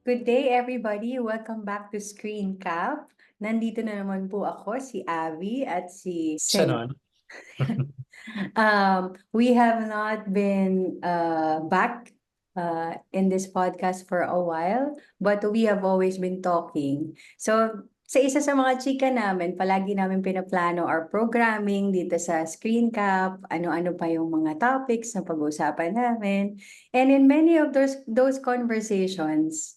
Good day, everybody. Welcome back to Screen Cap. Nandito na naman po ako, si Abby at si Isa Sen. nun. We have not been back in this podcast for a while, but we have always been talking. So, sa isa sa mga chika namin, palagi namin pinaplano our programming dito sa Screen Cap, ano-ano pa yung mga topics na pag-uusapan namin. And in many of those conversations,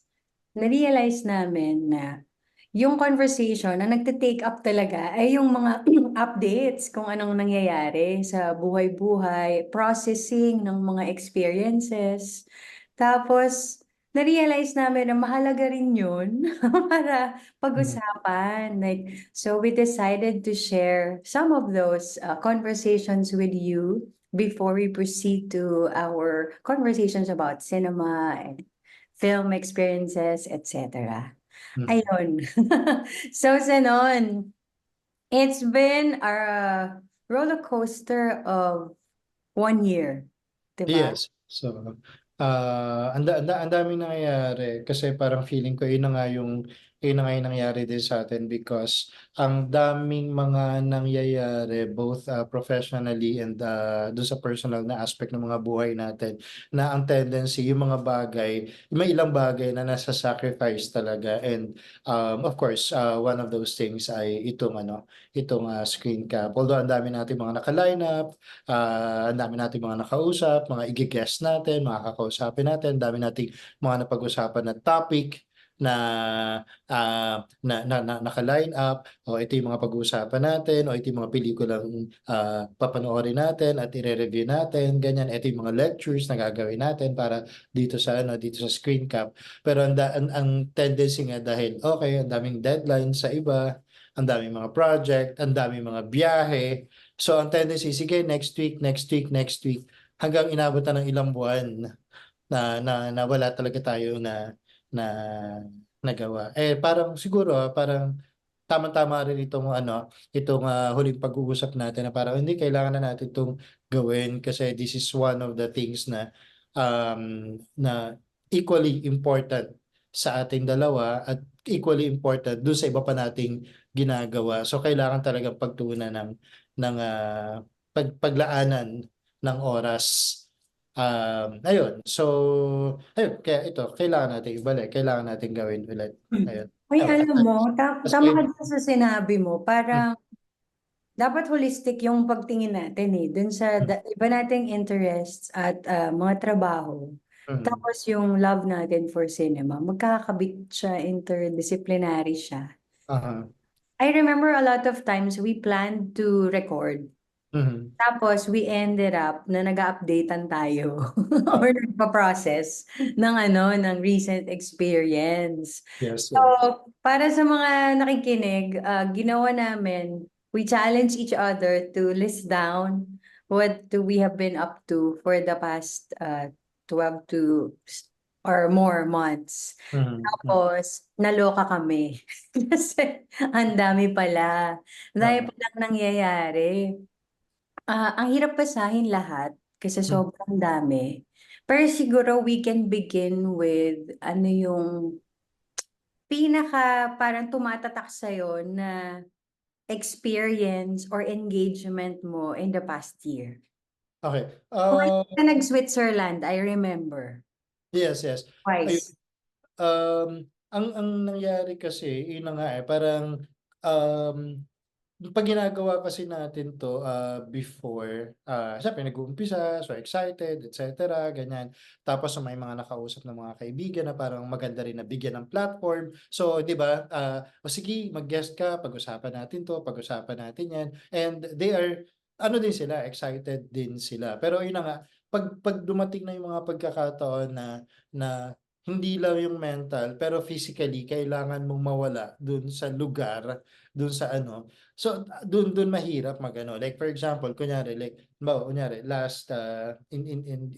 na-realize namin na yung conversation na nagte-take up talaga ay yung mga updates kung anong nangyayari sa buhay-buhay, processing ng mga experiences. Tapos, na-realize namin na mahalaga rin yun para Mhm. pag-usapan. So we decided to share some of those conversations with you before we proceed to our conversations about cinema and film experiences, etc. Mhm. Ayun. So, Zenon, it's been a roller coaster of 1 year, 'di ba? Yes. So, ang daming nangyayari kasi parang feeling ko yun na nga yung nangyari din sa atin because ang daming mga nangyayari both professionally and dun sa personal na aspect ng mga buhay natin na ang tendency yung mga bagay, may ilang bagay na nasa sacrifice talaga and of course one of those things ay itong screen cap. Although ang dami natin mga naka-line up. Ang dami nating mga nakausap, mga igi-guest natin, mga kakausapin natin, ang dami nating mga napag-usapan na topic na naka-line up o ito yung mga pag-uusapan natin o ito yung mga pelikulang papanoorin natin at ire-review natin ganyan ito yung mga lectures na gagawin natin para dito sa screen cap pero ang tendency nga dahil okay ang daming deadlines sa iba ang daming mga project ang daming mga biyahe. So ang tendency, sige, next week, next week, next week, hanggang inabot na ng ilang buwan na wala talaga tayo na nagawa. Parang siguro, parang tama-tama rin itong huling pag-uusap natin na parang hindi kailangan na natin itong gawin kasi this is one of the things na equally important sa ating dalawa at equally important dun sa iba pa nating ginagawa. So kailangan talagang pagtuunan ng paglaanan ng oras. Ayun. So, ayun. Kaya ito, kailangan natin ibalik. Kailangan natin gawin ulit. Ayun. Uy, At alam mo, mas tama ka may, dun sa sinabi mo. mm, Parang dapat holistic yung pagtingin natin dun sa mm, iba nating interests at mga trabaho. mm, Tapos yung love natin for cinema, magkakabit siya, interdisciplinary siya. aha, I remember a lot of times we planned to record. mhm. Tapos we ended up na nag-a-updatean tayo or nagpa-process ng recent experience. Yes, So, yes. para sa mga nakikinig, ginawa namin, we challenge each other to list down what do we have been up to for the past 12 to or more months. Mhm, mm, Tapos, naloka kami. Kasi, ang dami pala. Ang dami oo, palang nangyayari. Ang hirap basahin lahat kasi mm. sobrang dami. Pero siguro we can begin with ano yung pinaka parang tumatatak sa'yo na experience or engagement mo in the past year. Okay. Twice ka nag-Switzerland, I remember. Yes, yes. Ayun. Twice. Ang nangyari kasi, yun na nga parang um, pag ginagawa kasi natin 'to, before, siyempre nag-uumpisa, so excited, et cetera, ganyan. Tapos may mga nakausap na mga kaibigan na parang maganda rin na bigyan ng platform. So, 'di ba, "O sige, mag-guest ka, pag-usapan natin 'to, pag-usapan natin 'yan." And they are ano din sila, excited din sila. Pero yun na nga, 'pag dumating na yung mga pagkakataon na hindi lang yung mental, pero physically kailangan mong mawala dun sa lugar, dun sa so, dun mahirap mag-ano, like for example, kunyari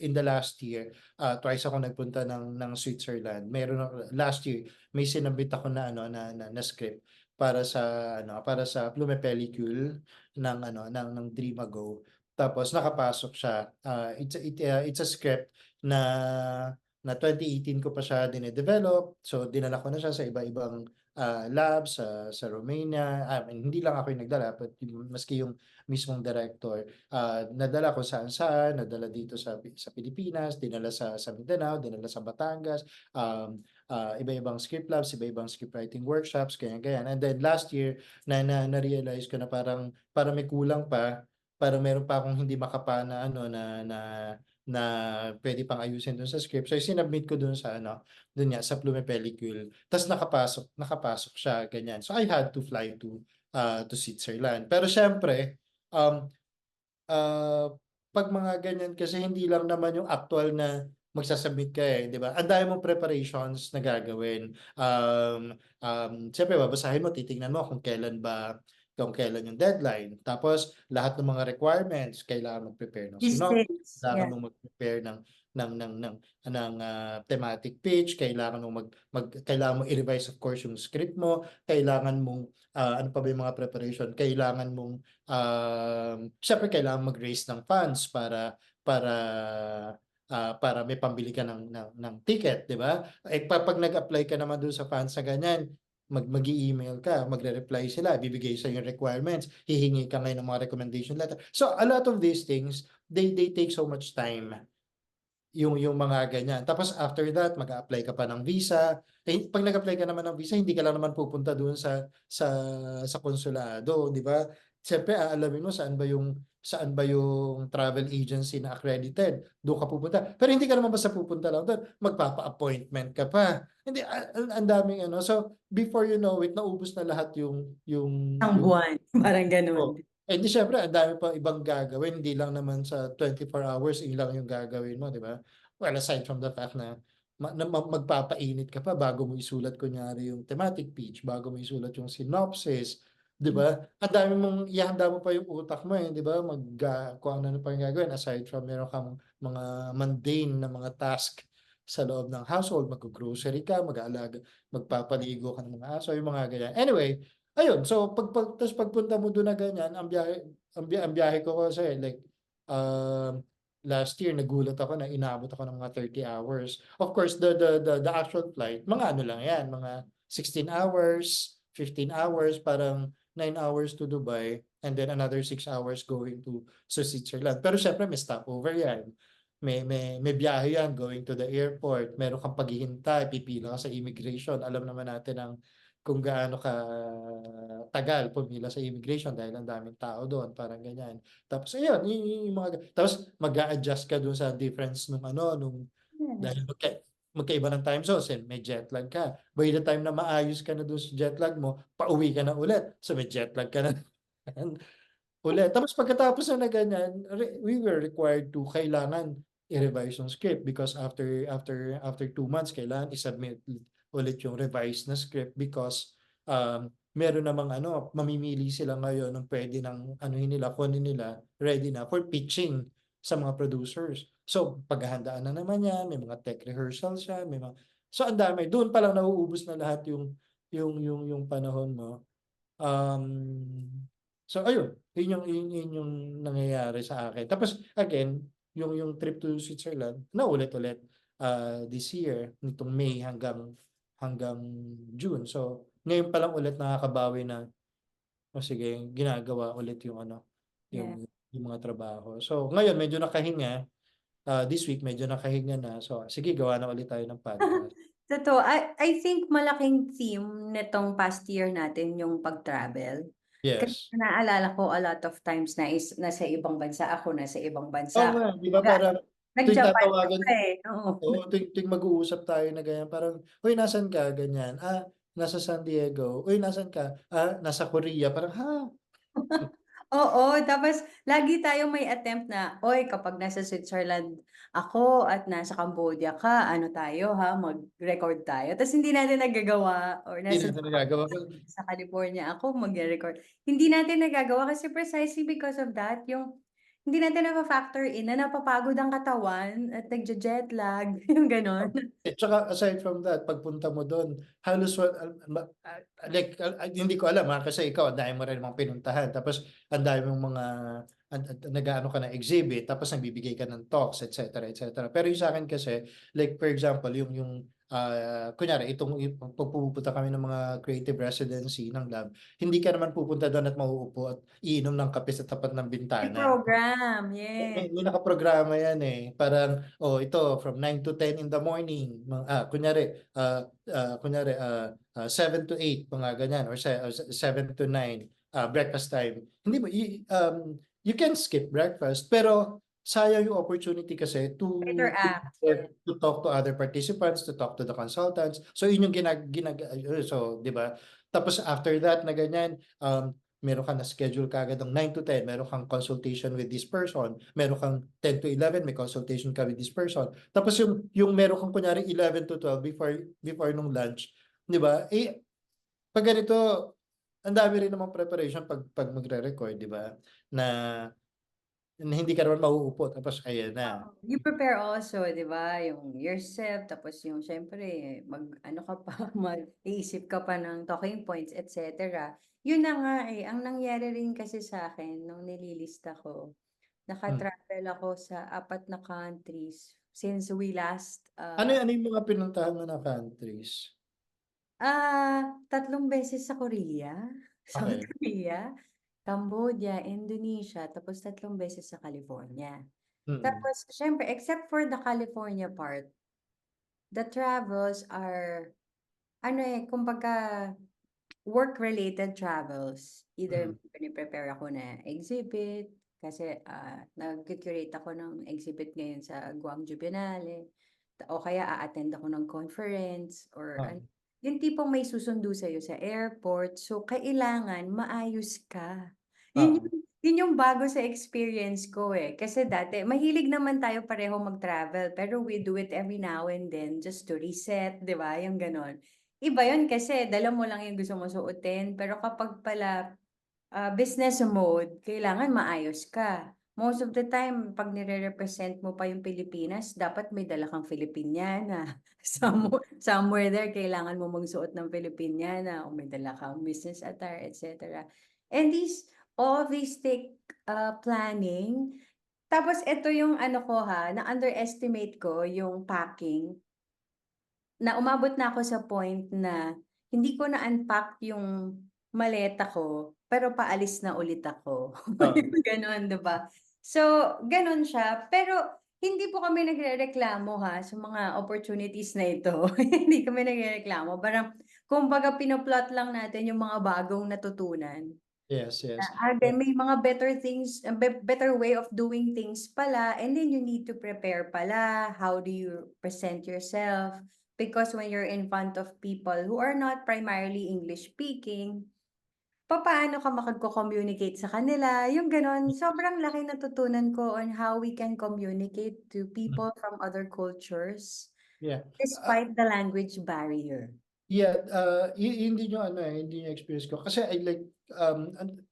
in the last year, twice ako nagpunta ng Switzerland. Meron ako last year, may sinabit ako na na script para sa Plume Pellicule ng Dreamago. Tapos nakapasok siya. It's a script na na 2018 ko pa siya dine-develop. So dinala ko na siya sa iba-ibang labs sa Romania. Hindi lang ako yung nagdala, but maski yung mismong director, nadala ko saan-saan, nadala dito sa Pilipinas, dinala sa Mindanao, dinala sa Batangas, iba-ibang script labs, iba-ibang script writing workshops, ganyan-ganyan. And then last year, na-realize ko na parang may kulang pa, parang meron pa akong hindi makapa na na pwede pang ayusin dun sa script. So, sinubmit ko dun sa dun nga, sa Plume Pellicule. Tapos nakapasok siya, ganyan. So, I had to fly to Switzerland. Pero syempre, um, uh, pag mga ganyan kasi hindi lang naman yung actual na magsasubmit ka di ba? Ang dami mong preparations na gagawin. Siyempre, babasahin mo, titingnan mo kung kailan yung deadline. Tapos, lahat ng mga requirements, kailangan mag-prepare ng synopsis, Mistakes. kailangan Yeah. mo mag-prepare ng thematic pitch, kailangan mo kailangan mo i-revise of course yung script mo, kailangan mong ano pa ba yung mga preparation, kailangan mong syempre kailangan mag-raise ng funds para may pambili ka ng ticket, di ba? Pag nag-apply ka naman doon sa funds na ganyan, mag-email ka, magre-reply sila, bibigay sa yung requirements, hihingi ka ngayon ng mga recommendation letter. So a lot of these things, they take so much time yung mga ganyan. Tapos after that, mag-apply ka pa ng visa. Pag nag-apply ka naman ng visa, hindi ka lang naman pupunta doon sa konsulado, di ba? Siyempre, aalamin mo saan ba yung travel agency na accredited. Doon ka pupunta. Pero hindi ka naman basta pupunta lang doon. Magpapa-appointment ka pa. Hindi, ang daming ano. So, before you know it, naubos na lahat Ang yung buwan. Parang ganun. oh. Eh di syempre, ang dami pang ibang gagawin. Hindi lang naman sa 24 hours, ilang yung gagawin mo, di ba? Well, aside from the fact na, magpapainit ka pa bago mo isulat kunyari yung thematic pitch, bago mo isulat yung synopsis, di ba? Ang dami mong, ihanda mo pa yung utak mo di ba? Kung ano pa yung gagawin, aside from meron kang mga mundane na mga task sa loob ng household, mag-grocery ka, mag-aalaga, magpapaligo ka ng mga aso, yung mga ganyan. Anyway, ayun, so tapos pagpunta mo doon na ganyan, ang biyahe ko kasi like last year nagulat ako na inabot ako ng mga 30 hours. Of course, the actual flight, mga ano lang 'yan, mga 16 hours, 15 hours, parang 9 hours to Dubai and then another 6 hours going to Switzerland. Pero syempre may stopover 'yan. May biyahe yan going to the airport, meron kang paghihintay, pipila ka sa immigration. Alam naman natin kung gaano ka tagal pumila sa immigration dahil ang daming tao doon, parang ganyan. Tapos ayun, yung mga tapos mag-a-adjust ka doon sa difference dahil magkaiba ng time zones, may jet lag ka. By the time na maayos ka na doon sa jet lag mo, pauwi ka na ulit. So may jet lag ka na ulit. Tapos pagkatapos na ganyan, we were required to kailangan i-revise yung script because after 2 months kailangan i-submit ulit yung revised na script because meron namang mamimili sila ngayon ng pwede ng kunin nila ready na for pitching sa mga producers. So paghahandaan na naman yan, may mga tech rehearsals yan, so ang dami. Doon pa lang nauubos na lahat yung panahon mo. So ayun, yun yung nangyayari sa akin. Tapos again, yung trip to Switzerland, naulit-ulit this year, nitong May hanggang June. So ngayon pa lang ulit nakakabawi na sige, ginagawa ulit Yeah. yung mga trabaho. So ngayon medyo nakahinga, this week medyo nakahinga na. So sige, gawa na ulit tayo ng podcast. Totoo. I think malaking theme nitong past year natin yung pag-travel. Kasi Yes. naalala ko a lot of times na nasa ibang bansa ako, nasa ibang Oo bansa. nga, di ba parang tuwing Nag-Japan pa tatawagan, Oo. oo, tuwing mag-uusap tayo na ganyan, parang, uy, nasan ka? Ganyan. Nasa San Diego. Uy, nasan ka? Nasa Korea. Parang, ha? Oo, tapos lagi tayong may attempt na, oy, kapag nasa Switzerland ako at nasa Cambodia ka, ano tayo ha, mag-record tayo. Tapos hindi natin nagagawa or Hindi nasa natin nagagawa. sa California ako mag-record. Hindi natin nagagawa kasi precisely because of that, yung hindi natin nafa-factor in na napapagod ang katawan at nagje-jet lag, yung gano'n. At saka aside from that, pagpunta mo dun, halos like, hindi ko alam kasi ikaw ang dami mo rin namang pinuntahan tapos ang dami mong mga nag-aano ka ng exhibit tapos nagbibigay ka ng talks, et cetera, et cetera. Pero yung sa'kin kasi, like for example, yung kunyari yung 'pag pumupunta kami ng mga creative residency ng lab, hindi ka naman pupunta dun at mauupo at iinom ng kape sa tapat ng May bintana. program, yes. May nakaprograma yan parang ito from 9 to 10 in the morning, kunyari 7 to 8 mga ganyan or 7 to 9 breakfast time. Hindi mo you can skip breakfast pero sayang yung opportunity kasi Interact, yes. to talk to other participants, to talk to the consultants. So yun yung so 'di ba? Tapos after that na ganyan, meron kang na-schedule kaagad ng 9 to 10, meron kang consultation with this person, meron kang 10 to 11, may consultation ka with this person. Tapos yung meron kang kunyari 11 to 12 before nung lunch, 'di ba? Pag ganito, ang dami rin namang preparation pag magre-record, 'di ba? Na, na hindi ka naman mauupo tapos ayan na. You prepare also, 'di ba, yung yourself tapos yung siyempre mag-ano ka pa, mag-iisip ka pa ng talking points, et cetera. Yun na nga, ang nangyari rin kasi sa'kin nung nililista ko, Hmm. naka-travel ako sa 4 na countries since we last, Ano yung mga pinuntahan mo na countries? 3 beses sa Korea, South Okay. Korea, Cambodia, Indonesia, tapos 3 beses sa California. Mm. Tapos siyempre except for the California part, the travels are ano, kumbaga work-related travels. Either Mm. pine-prepare ako na exhibit kasi, nagcu-curate ako ng exhibit ngayon sa Gwangju Biennale o kaya a-attend ako ng conference or Ah, yung tipong may susundo sa'yo sa airport, so kailangan maayos ka. Yun oo. yung yun yung bago sa experience ko, kasi dati mahilig naman tayo pareho mag-travel pero we do it every now and then just to reset, 'di ba, yung gano'n. Iba yun kasi dala mo lang yung gusto mong suotin, pero kapag pala, business mode, kailangan maayos ka. Most of the time 'pag nire-represent mo pa yung Pilipinas, dapat may dala kang Filipiniana. Mm. Somewhere there kailangan mo magsuot ng Filipiniana o may dala kang business attire, et cetera. And all of these take, planning. Tapos ito yung ano ko na-underestimate ko yung packing. Na umabot na ako sa point na hindi ko na-unpack yung maleta ko, pero paalis na ulit ako. Oo. Yung gano'n, 'di ba? So, gano'n siya. Pero hindi po kami nagrereklamo sa mga opportunities na ito. Hindi kami nagrereklamo. Parang kumbaga pino-plot lang natin yung mga bagong natutunan. Yes, yes. Then may mga better things, better way of doing things pala, and then you need to prepare pala. How do you present yourself? Because when you're in front of people who are not primarily English speaking, papaano ka makagko-communicate sa kanila, yung gano'n. Sobrang laki natutunan ko on how we can communicate to Mm. people from other cultures Yeah. despite the language barrier. Yeah, hindi niyo hindi niyo experience ko kasi I like,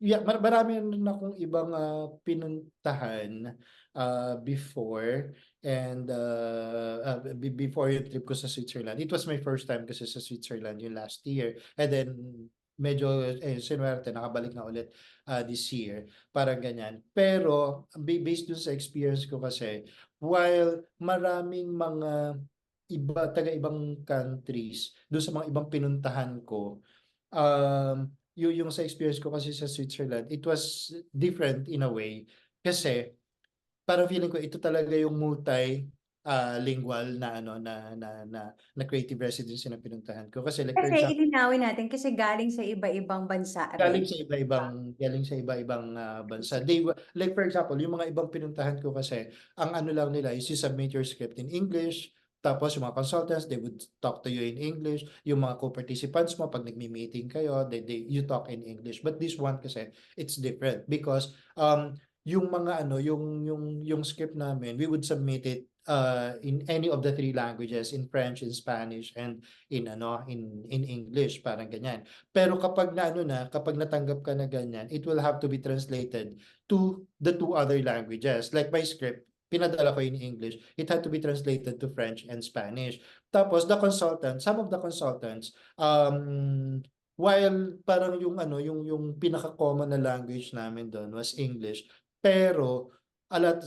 yeah, marami rin akong ibang, pinuntahan, before and, before yung trip ko sa Switzerland. It was my first time kasi sa Switzerland yung last year and then medyo, sinuwerte nakabalik na ulit, this year, parang ganyan. Pero based dun sa experience ko kasi, while maraming mga taga-ibang countries, dun sa mga ibang pinuntahan ko, yung sa experience ko kasi sa Switzerland, it was different in a way. Kasi parang feeling ko ito talaga yung lingual na na creative residency na pinuntahan ko. Kasi like for Kasi example, ilinawin natin kasi galing sa iba-ibang bansa rin. galing sa iba-ibang, bansa. Like for example, yung mga ibang pinuntahan ko kasi, ang ano lang nila is you submit your script in English, tapos yung mga consultants, they would talk to you in English. Yung mga co-participants mo, pag nagme-meeting kayo, you talk in English. But this one kasi, it's different because, yung mga ano, yung script namin, we would submit it in any of the three languages, in French, in Spanish, and in English, parang ganyan. Pero kapag natanggap ka na ganyan, it will have to be translated to the two other languages. Like my script, pinadala ko in English, it had to be translated to French and Spanish. Tapos some of the consultants, while parang yung pinaka-common na language namin doon was English, pero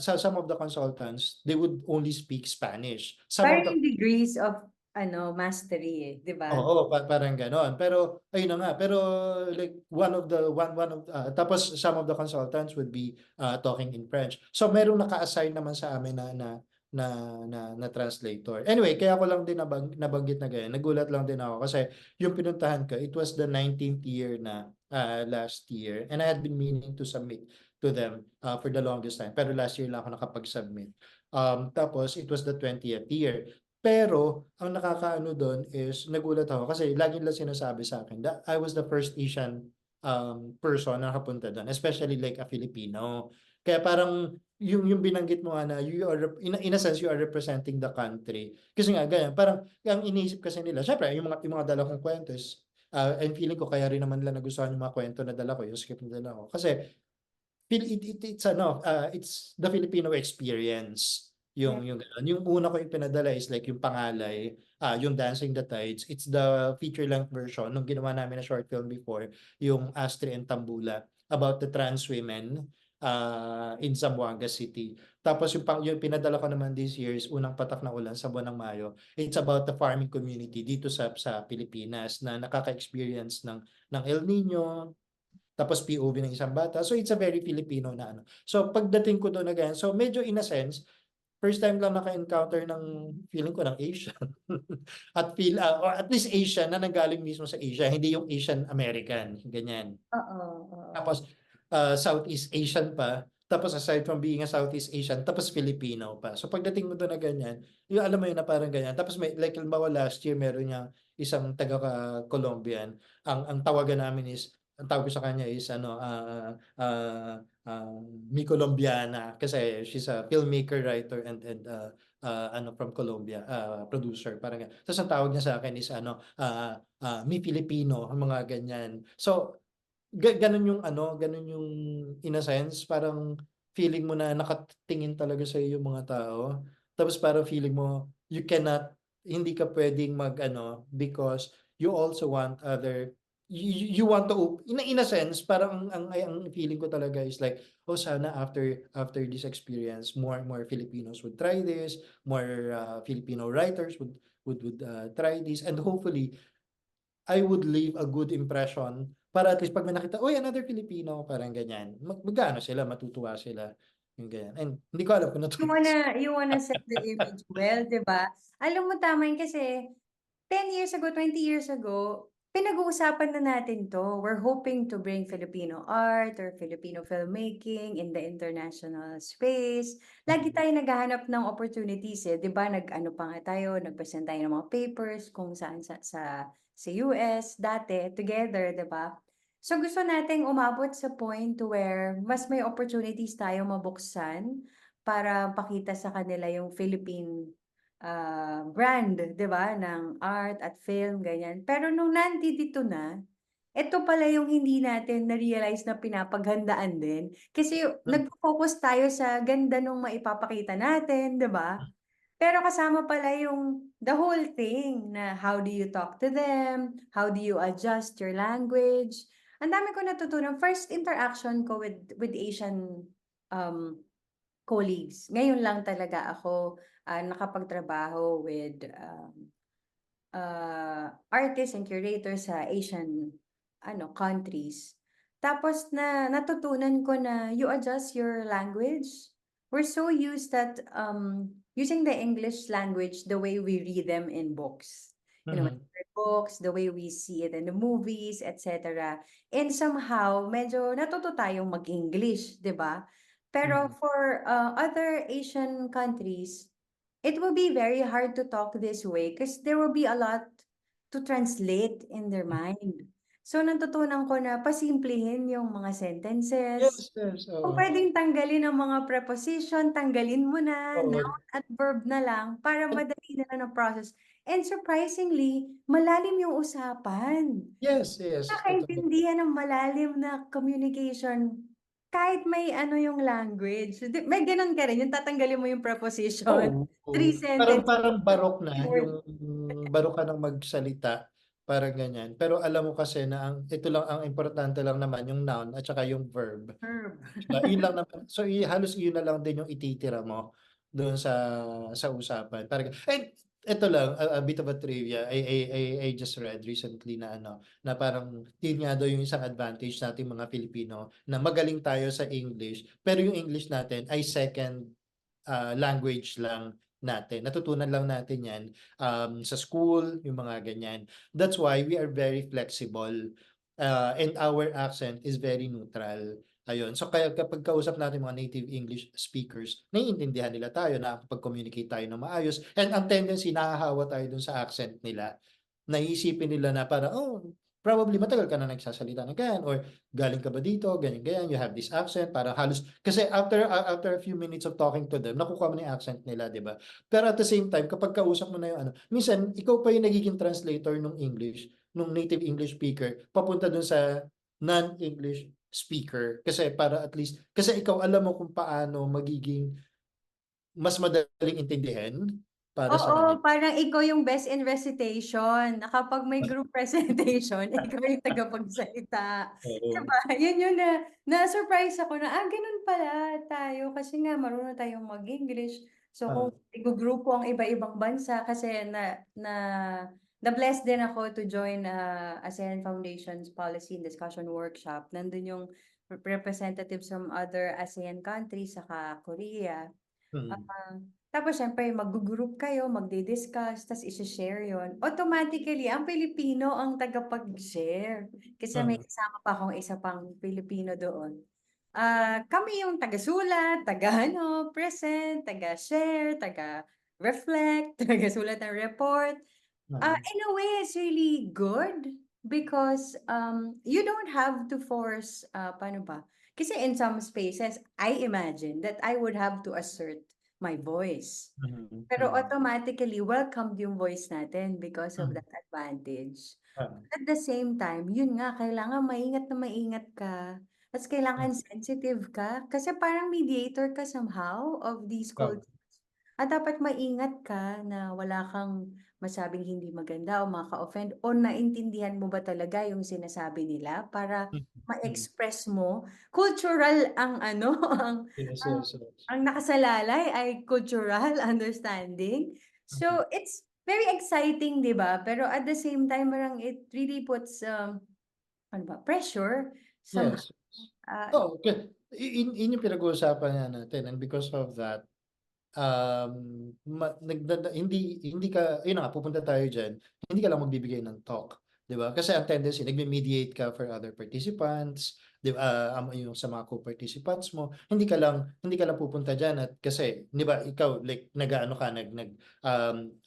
some of the consultants, they would only speak Spanish. Some of Parang the yung degrees of mastery eh, di ba? Oo, parang gano'n. Pero ayun na nga, pero like one of tapos some of the consultants would be talking in French. So merong naka-assign naman sa amin na translator. Anyway, kaya ko lang din nabanggit na ganyan. Nagulat lang din ako kasi yung pinuntahan ko, it was the 19th year na last year, and I had been meaning to submit to them for the longest time. Pero last year lang ako nakapag-submit. Tapos it was the 20th year. Pero ang nakakaano doon is nagulat ako kasi lagi nila sinasabi sa akin that I was the first Asian person na nakapunta doon, especially like a Filipino. Kaya parang yung binanggit mo nga na you are in a sense you are representing the country. Kasi nga ganyan, parang ang iniisip kasi nila, syempre yung mga dala kong kwento is and feeling ko kaya rin naman nila nagustuhan yung mga kwento na dala ko, yung script na dala ko. Kasi it's the Filipino experience. Yeah. Yung ganun. Yung una ko yung pinadala is like yung Pangalay, yung Dancing the Tides. It's the feature-length version nung ginawa namin na short film before, yung Astri and Tambula, about the trans women in Zamboanga City. Tapos yung pinadala ko naman this year is Unang Patak na Ulan sa buwan ng Mayo. It's about the farming community dito sa Pilipinas na nakaka-experience ng El Nino, tapos POV ng isang bata. So it's a very Filipino na ano. So pagdating ko doon again, so medyo in a sense, first time lang naka-encounter ng feeling ko ng Asian. Or at least Asian na nanggaling mismo sa Asia, hindi yung Asian American, ganyan. Oo, oo. Tapos Southeast Asian pa. Tapos aside from being a Southeast Asian, tapos Filipino pa. So pagdating mo doon na ganyan, yung alam mo yun na parang ganyan. Tapos may like halimbawa last year meron niya isang taga Colombian. Ang tawagan namin is ang tawag ko sa kanya is Mi Colombiana kasi she's a filmmaker, writer and from Colombia, producer parang ganyan. Tapos ang tawag niya sa akin is Mi Filipino, mga ganyan. So ganun yung ganun yung in a sense, parang feeling mo na nakatingin talaga sa yung mga tao. Tapos parang feeling mo hindi ka pwedeng mag because you also want you want to in a sense parang ang feeling ko talaga is like, oh sana after this experience more Filipinos would try this, more Filipino writers would try this, and hopefully I would leave a good impression para at least pag may nakita, "Uy, another Filipino," parang ganyan. Mag-aano sila, matutuwa sila, yung ganyan. And hindi ko alam kung You natuloy. wanna set the image well, 'di ba? Alam mo tama yun kasi 10 years ago, 20 years ago, pinag-uusapan na natin 'to. We're hoping to bring Filipino art or Filipino filmmaking in the international space. Lagi Mm. tayo naghahanap ng opportunities, eh, 'di ba? Nag-ano pa nga tayo, nag-present tayo ng mga papers kung saan sa US dati together, 'di ba? So gusto nating umabot sa point where mas may opportunities tayo mabuksan para pakita sa kanila yung Philippine brand, 'di ba, ng art at film, ganyan. Pero nung nandito na, eto pala yung hindi natin na-realize na pinapaghandaan din. Kasi Mm. nagfo-focus tayo sa ganda nung maipapakita natin, 'di ba? Pero kasama pala yung the whole thing na how do you talk to them, how do you adjust your language. Ang dami ko natutunan. First interaction ko with Asian um, colleagues. Ngayon lang talaga ako nakapagtrabaho with artists and curators sa Asian countries. Tapos natutunan ko na you adjust your language. We're so used that using the English language the way we read them in books. Mhm. Books, the way we see it in the movies, etc. And somehow, medyo natuto tayong mag-English, di ba? Pero Mhm. for other Asian countries, it will be very hard to talk this way because there will be a lot to translate in their mind. So natutunan ko na pasimplihin yung mga sentences. Yes, yes, Kung oo. puwedeng tanggalin ang mga preposition, tanggalin mo na, Oo. noun at verb na lang para madali na lang ang process. And surprisingly, malalim yung usapan. Yes, yes, totoo. Nakakaintindihan ng malalim na communication kahit may ano yung language. May gano'n ka rin, yung tatanggalin mo yung preposition, Oo, 3 oo. Parang sentences, parang barok na, word, yung barok ka ng magsalita, parang ganyan. Pero alam mo kasi na ito lang ang importante lang naman yung noun at saka yung verb. verb. Diba? Yun lang naman. So halos yun na lang din yung ititira mo doon sa usapan. Parang and ito lang a bit of a trivia. I just read recently na na parang yun nga daw yung isang advantage nating mga Pilipino na magaling tayo sa English pero yung English natin ay second language lang natin. Natutunan lang natin 'yan sa school, yung mga ganyan. That's why we are very flexible and our accent is very neutral. Ayun. So kaya kapag kausap natin mga native English speakers, naiintindihan nila tayo, nakakapag-communicate tayo ng maayos. And ang tendency, nahahawa tayo dun sa accent nila. Naisipin nila na para, oh, probably matagal ka na nagsasalita ng ganyan or galing ka ba dito, ganyan-ganyan, you have this accent, para halos, kasi after a few minutes of talking to them, nakukuha mo na yung accent nila, di ba? Pero at the same time, kapag kausap mo na yung minsan, ikaw pa yung nagiging translator ng English, nung native English speaker, papunta dun sa non-English speaker. Kasi para at least, kasi ikaw alam mo kung paano magiging mas madaling intindihin para sa kanila. Oo, parang ikaw yung best in recitation, na kapag may group presentation, ikaw yung tagapagsalita. 'Di Oo. ba? Yun yung na-surprise ako na, gano'n pala tayo kasi nga marunong tayong mag-English. So kung Ah, igugrupo ang iba-ibang bansa kasi na-bless din ako to join, ASEAN Foundation's Policy and Discussion Workshop. Nandun yung representatives from other ASEAN countries saka Korea. mm, Ah, Tapos siyempre maggo-group kayo, magdi-discuss, ta's ishi-share yun. Automatically ang Pilipino ang tagapag-share, kasi may mm, kasama pa akong isa pang Pilipino doon. Kami yung taga-sulat, taga-ano, present, taga-share, taga-reflect, taga-sulat ng report. mm, In a way, it's really good because you don't have to force, paano ba? Kasi in some spaces, I imagine that I would have to assert my voice. mm, Pero mm, automatically, welcomed yung voice natin because of mm, that advantage. ah, At the same time, yun nga, kailangan maingat na maingat ka. At mm, kailangan sensitive ka. Kasi parang mediator ka somehow of these ah, cultures. At dapat maingat ka na wala kang masabing hindi maganda o maka-offend o naintindihan mo ba talaga yung sinasabi nila para mm, mm. ma-express mo. Cultural ang ano, Yes, ang, yes, yes. ang nakasalalay ay cultural understanding. Mm. So, it's very exciting, di ba? Pero at the same time, parang it really puts, ano ba, pressure somehow. Yes. Uh, Oo, yun yung pinag-uusapan nga natin and because of that, hindi hindi ka yun na nga pupunta tayo diyan, hindi ka lang magbibigay ng talk, 'di ba? Kasi ang tendency nagme-mediate ka for other participants, 'di ba, yung sa mga co-participants mo, hindi ka lang pupunta diyan at kasi 'di ba ikaw like nag-aano ka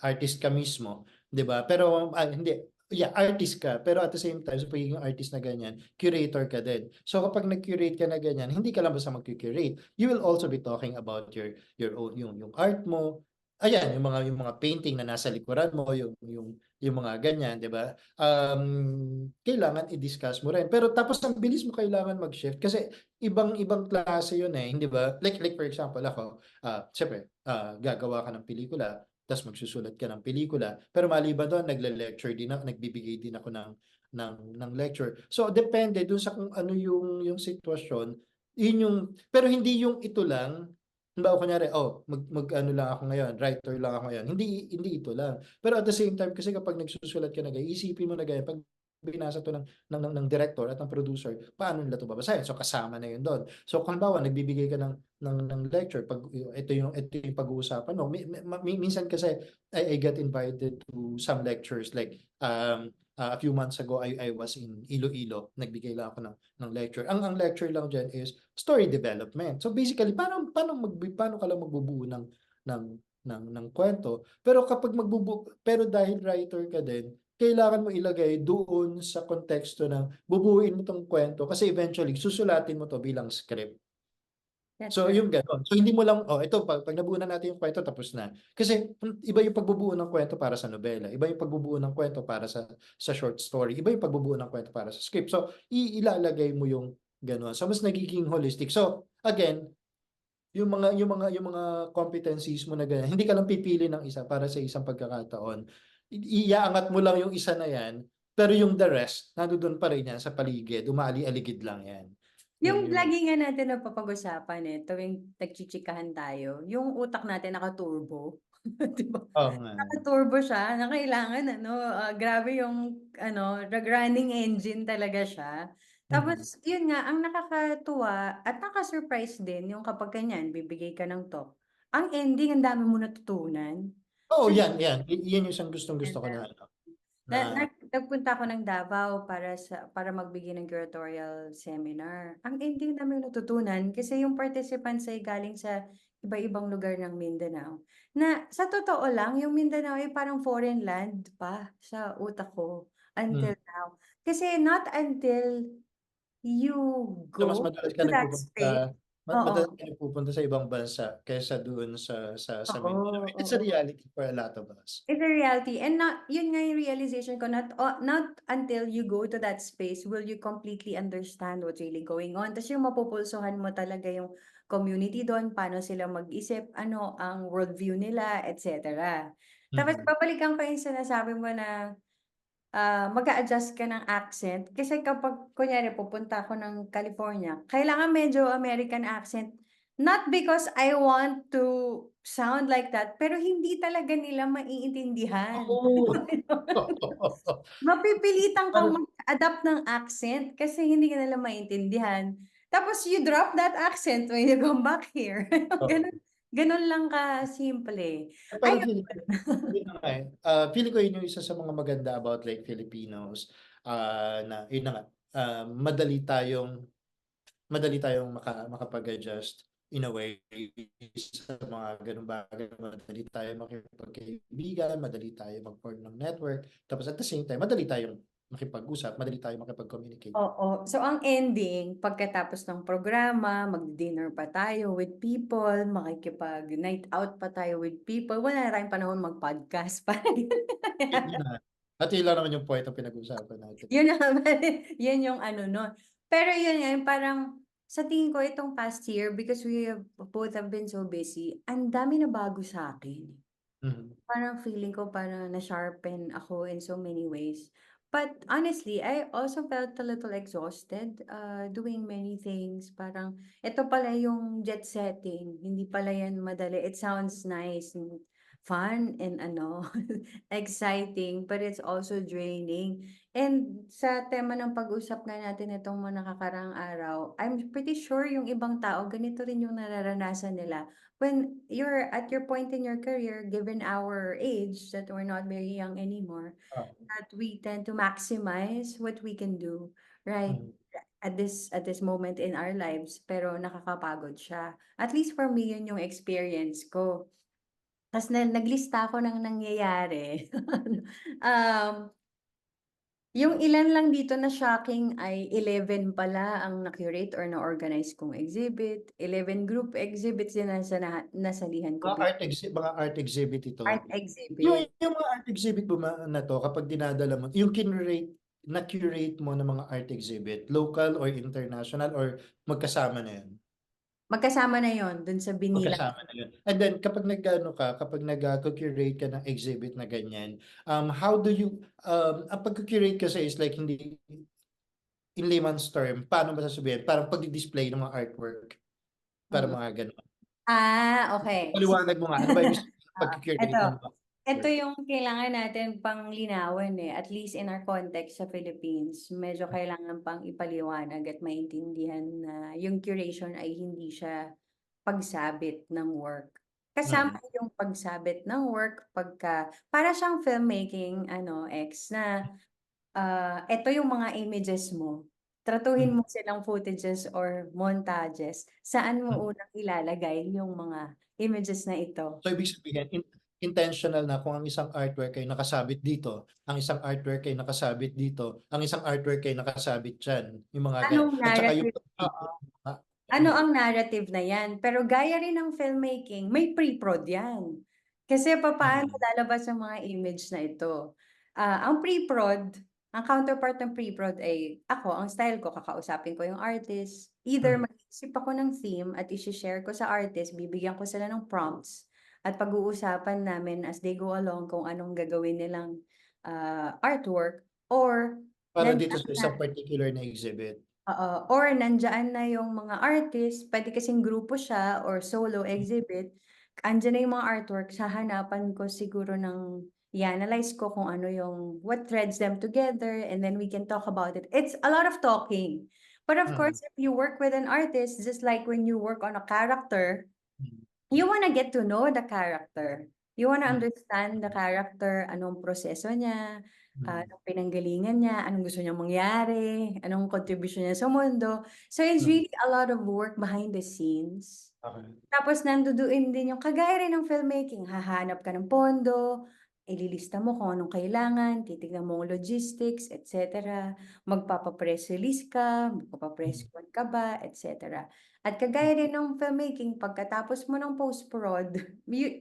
artist ka mismo, 'di ba? Pero hindi yeah, artist ka pero at the same time sa pagiging artist na ganyan, curator ka din. So kapag nag-curate ka na ganyan, hindi ka lang basta mag-curate, you will also be talking about your own yung art mo. Ayan, yung mga painting na nasa likuran mo, yung mga ganyan, 'di ba? Kailangan i-discuss mo rin. Pero tapos ang bilis mo kailangan mag-shift kasi ibang-ibang klase 'yun eh, hindi ba? Like for example ako, siyempre, gagawa ka ng pelikula, tapos magsusulat ka ng pelikula. Pero maliban doon, nagle-lecture din ako, nagbibigay din ako ng lecture. So depende dun sa kung ano yung sitwasyon, yun yung pero hindi yung ito lang. Halimbawa kunyari, mag-ano lang ako ngayon, writer lang ako ngayon. Hindi ito lang. Pero at the same time, kasi kapag nagsusulat ka na ganyan, isipin mo na ganyan, pag binasa to ng director at ng producer, paano nila to babasahin? So kasama na yun doon. So kung halimbawa, nagbibigay ka ng lecture, pag ito yung pag-uusapan mo, minsan kasi I got invited to some lectures like a few months ago I was in Iloilo, nagbigay lang ako ng lecture. Ang lecture lang diyan is story development. So basically, paano ka lang magbubuo ng kwento. Pero dahil writer ka din, kailangan mo ilagay doon sa konteksto ng bubuuin mo 'tong kwento kasi eventually susulatin mo 'to bilang script. That's So right. yung gano'n. So hindi mo lang, ito pag nabuo na natin yung kwento tapos na. Kasi iba yung pagbubuo ng kwento para sa nobela, iba yung pagbubuo ng kwento para sa short story, iba yung pagbubuo ng kwento para sa script. So ilalagay mo yung gano'n. So mas nagiging holistic. So again, yung mga competencies mo na ganyan, hindi ka lang pipili ng isa para sa isang pagkakataon. Iaangat mo lang yung isa na yan, pero yung the rest, nandoon pa rin yan sa paligid, umaali-aligid lang yan. Yun Yung yung lagi nga natin napapag-usapan tuwing nagchichikahan tayo, yung utak natin naka-turbo, 'di ba? oo nga. Naka-turbo siya na kailangan grabe yung nag-running engine talaga siya. Mhm. Tapos yun nga, ang nakakatuwa at naka-surprise din yung kapag ganyan bibigay ka ng talk, ang ending ang dami mo natutunan. Oo, So yan, yan. Yan yung isang gustong-gusto ko na ano, na nagpunta ako ng Davao para magbigay ng curatorial seminar. Ang ending namin natutunan kasi yung participants ay galing sa iba-ibang lugar ng Mindanao. Na sa totoo lang, yung Mindanao ay parang foreign land pa sa utak ko hmm, until now. Kasi not until you so mas go madalas ka to that nagpupunta space. madalas Oo, ka nagpupunta sa ibang bansa kaysa doon sa oo, Mindanao. It's a oo. reality for a lot of us. It's a reality and not yun nga yung realization ko not until you go to that space will you completely understand what's really going on. Tas yung mapupulsuhan mo talaga yung community dun, paano sila mag-isip, ano ang worldview nila, et cetera. Tapos Mhm. babalikan ko yung sinasabi mo na, mag-a-adjust ka ng accent kasi kapag kunyari pupunta ako ng California, kailangan medyo American accent. Not because I want to sound like that, pero hindi talaga nila maiintindihan. Oo. Mapipilitan kang Parang mag-adapt ng accent kasi hindi ka nila maintindihan. Tapos you drop that accent when you come back here. oo. Gano'n gano'n lang kasimple. Parang Ayun. feeling ko yun na nga, feeling ko yun yung isa sa mga maganda about like Filipinos, na yun na nga, madali tayong makapag-adjust in a way sa mga gano'ng bagay. Madali tayong makipagkaibigan, madali tayong mag-form ng network, tapos at the same time, madali tayong makipag-usap, madali tayong makipag-communicate. Oo. So, ang ending, pagkatapos ng programa, mag-dinner pa tayo with people, makikipag-night out pa tayo with people, wala na tayong panahon mag-podcast. Parang Yun na. At yun lang naman yung point ng pinag-uusapan natin. yun na naman, yun yung ano nun. Pero yun nga, yung parang sa tingin ko itong past year, because both have been so busy, ang dami na bago sa akin. Mhm. Parang feeling ko parang na-sharpen ako in so many ways. But honestly, I also felt a little exhausted, doing many things. Parang ito pala yung jet setting, hindi pala yan madali. It sounds nice and fun and exciting, but it's also draining. And sa tema ng pag-usap nga natin itong mga nakakaraang araw, I'm pretty sure yung ibang tao, ganito rin yung nararanasan nila when you're at your point in your career, given our age, that we're not very young anymore, Ah, that we tend to maximize what we can do, right? mhm. At this moment in our lives, pero nakakapagod siya. At least for me, yun yung experience ko. Tas naglista ako ng nangyayari. Um, yung ilan lang dito na shocking ay 11 pala ang na-curate or na-organize kong exhibit, 11 group exhibits din ang nasalihan ko Mga art exhibit ito. art Yung exhibit. yung mga art exhibit mo na 'to kapag dinadala mo, yung na-curate mo ng mga art exhibit, local or international or magkasama na yun? Magkasama na yon dun sa binilang. Magkasama na yun. And then kapag curate ka ng exhibit na ganyan, how do you, ang pagku-curate kasi is like hindi in layman's term, paano ba sasabihin, parang pagdi-display ng mga artwork, para Mm. mga gano'n. Okay. Paliwanag mo nga, ano ba ibig sabihin ng Oo, pagku-curate eto. ng mga Ito artwork? yung kailangan natin pang linawin at least in our context sa Philippines, medyo kailangan pang ipaliwanag at maintindihan na yung curation ay hindi siya pagsabit ng work. Kasama Mm, yung pagsabit ng work para siyang filmmaking na eto yung mga images mo, tratuhin mm, mo silang footages or montages, saan mo mm. unang ilalagay yung mga images na ito? So ibig sabihin intentional na kung ang isang artwork ay nakasabit dito, ang isang artwork ay nakasabit dito, ang isang artwork ay nakasabit diyan, yung mga ganyan. Anong At saka yung narrative? Oo. pagpili Ano ang narrative na yan? Pero gaya rin ng filmmaking, may pre-prod yan. Kasi paano mm, lalabas ang mga image na ito? Ang pre-prod, ang counterpart ng pre-prod ay ako, ang style ko, kakausapin ko yung artist. Either mm, mag-isip ako ng theme at isi-share ko sa artist, bibigyan ko sila ng prompts at pag-uusapan namin as they go along kung anong gagawin nilang artwork or para dito nandiyan sa na isang particular na exhibit. Oo, or nandiyan na yung mga artist, puwede kasing grupo siya or solo exhibit, andiyan na yung mga artwork, hahanapan ko siguro ng i-analyze ko kung ano yung what threads them together and then we can talk about it. It's a lot of talking. But of Mm, course, if you work with an artist, just like when you work on a character, mm, you wanna get to know the character. You wanna mm, understand the character, anong proseso niya, mm, anong pinanggalingan niya, anong gusto niyang mangyari, anong contribution niya sa mundo. So it's mm. really a lot of work behind the scenes. Okay. Tapos nanduduin din yung kagaya rin ng filmmaking, hahanap ka ng pondo, ililista mo kung anong kailangan, titignan mo ang logistics, et cetera. Magpapa-press release ka, magpapa-press Mm, con ka ba, et cetera. At kagaya din ng filmmaking, pagkatapos mo ng post-prod,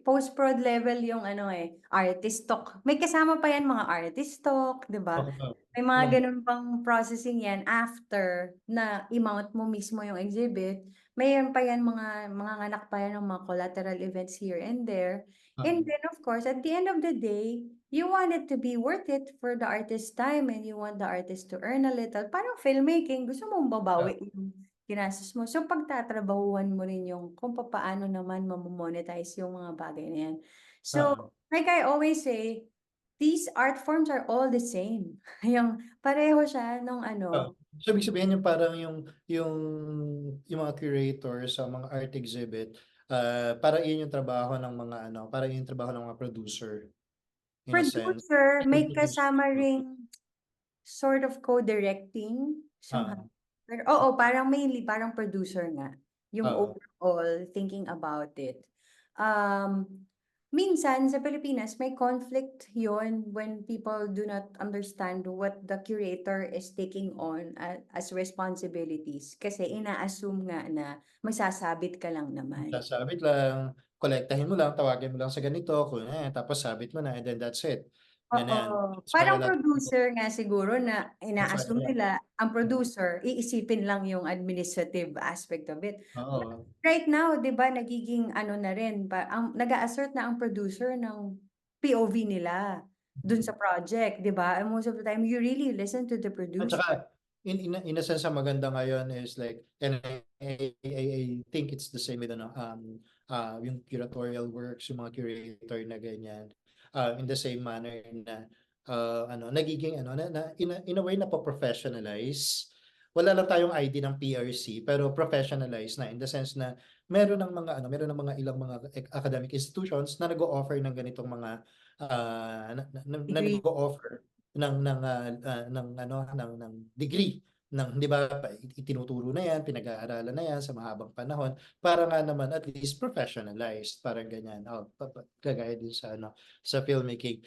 post-prod level yung ano artist talk. May kasama pa yan mga artist talk, 'di ba? oo, May mga ng ganun pang processing yan after na i-mount mo mismo yung exhibit. Mayroon pa yan mga anak pa yan ng mga collateral events here and there. And um, then of course, at the end of the day, you want it to be worth it for the artist's time and you want the artist to earn a little. Parang filmmaking, gusto mong ah, babawi yung ginastos mo. So pagtatrabahuan mo rin yung kung paano naman mamomonetize yung mga bagay na yan. So, ah, like I always say, these art forms are all the same. Yung pareho siya nung ah. ano, So, ibig sabihin yung parang yung yung mga curator sa mga art exhibit, parang iyon yung trabaho ng mga ano, parang iyon yung trabaho ng mga producer in a sense. producer, may Produce. kasama ring sort of co-directing somehow. Ah, Pero oo, parang mainly parang producer nga, yung oo. overall thinking about it. Minsan sa Pilipinas may conflict yon when people do not understand what the curator is taking on as responsibilities kasi ina-assume nga na masasabit ka lang naman. Sasabit lang, kolektahin mo lang, tawagin mo lang sa ganito, tapos sabit mo na and then that's it, Oo, ganyan. Tapos parang wala producer nga siguro na outside ina-assume nila ang producer iisipin lang yung administrative aspect of it. But oo, right now, 'di ba, nagiging ano na rin ang nag-a-assert na ang producer ng POV nila dun mm. sa project, 'di ba? And most of the time you really listen to the At producer. saka in a sense ang maganda ngayon is like and I think it's the same with ano, yung curatorial works, yung mga curator na ganyan, in the same manner na, ano nagiging ano in a way napo-professionalize. Wala lang tayong ID ng PRC pero professionalize na in the sense na meron ng mga ilang mga academic institutions na nag-o-offer ng ganitong mga, na Degree. nag-o-offer ng ano, ng degree ng 'di ba, itinuturo na 'yan, pinag-aaralan na 'yan sa mahabang panahon para nga naman at least professionalized, parang ganyan. Oo, kagaya din sa ano, sa filmmaking.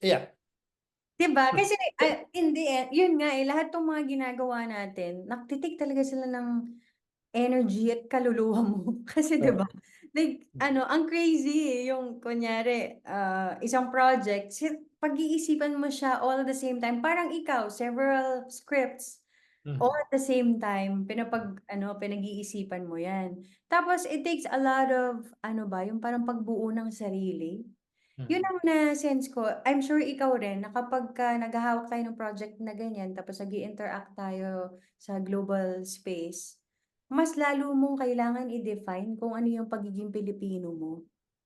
Yeah. 'Di ba? Kasi in the end, yun nga lahat 'tong mga ginagawa natin, nagti talaga sila ng energy at kaluluwa mo. Kasi 'di ba, Oo. like ano, ang crazy yung kunyari, isang project, pag-iisipan mo siya all at the same time. Parang ikaw, several scripts all Mhm, at the same time, pinag-iisipan mo 'yan. Tapos it takes a lot of ano ba, yung parang pagbuo ng sarili. Yun mhm, ang na-sense ko. I'm sure ikaw rin na kapagka naghahawak tayo ng project na ganyan tapos nag-i-interact tayo sa global space, mas lalo mong kailangan i-define kung ano yung pagiging Pilipino mo.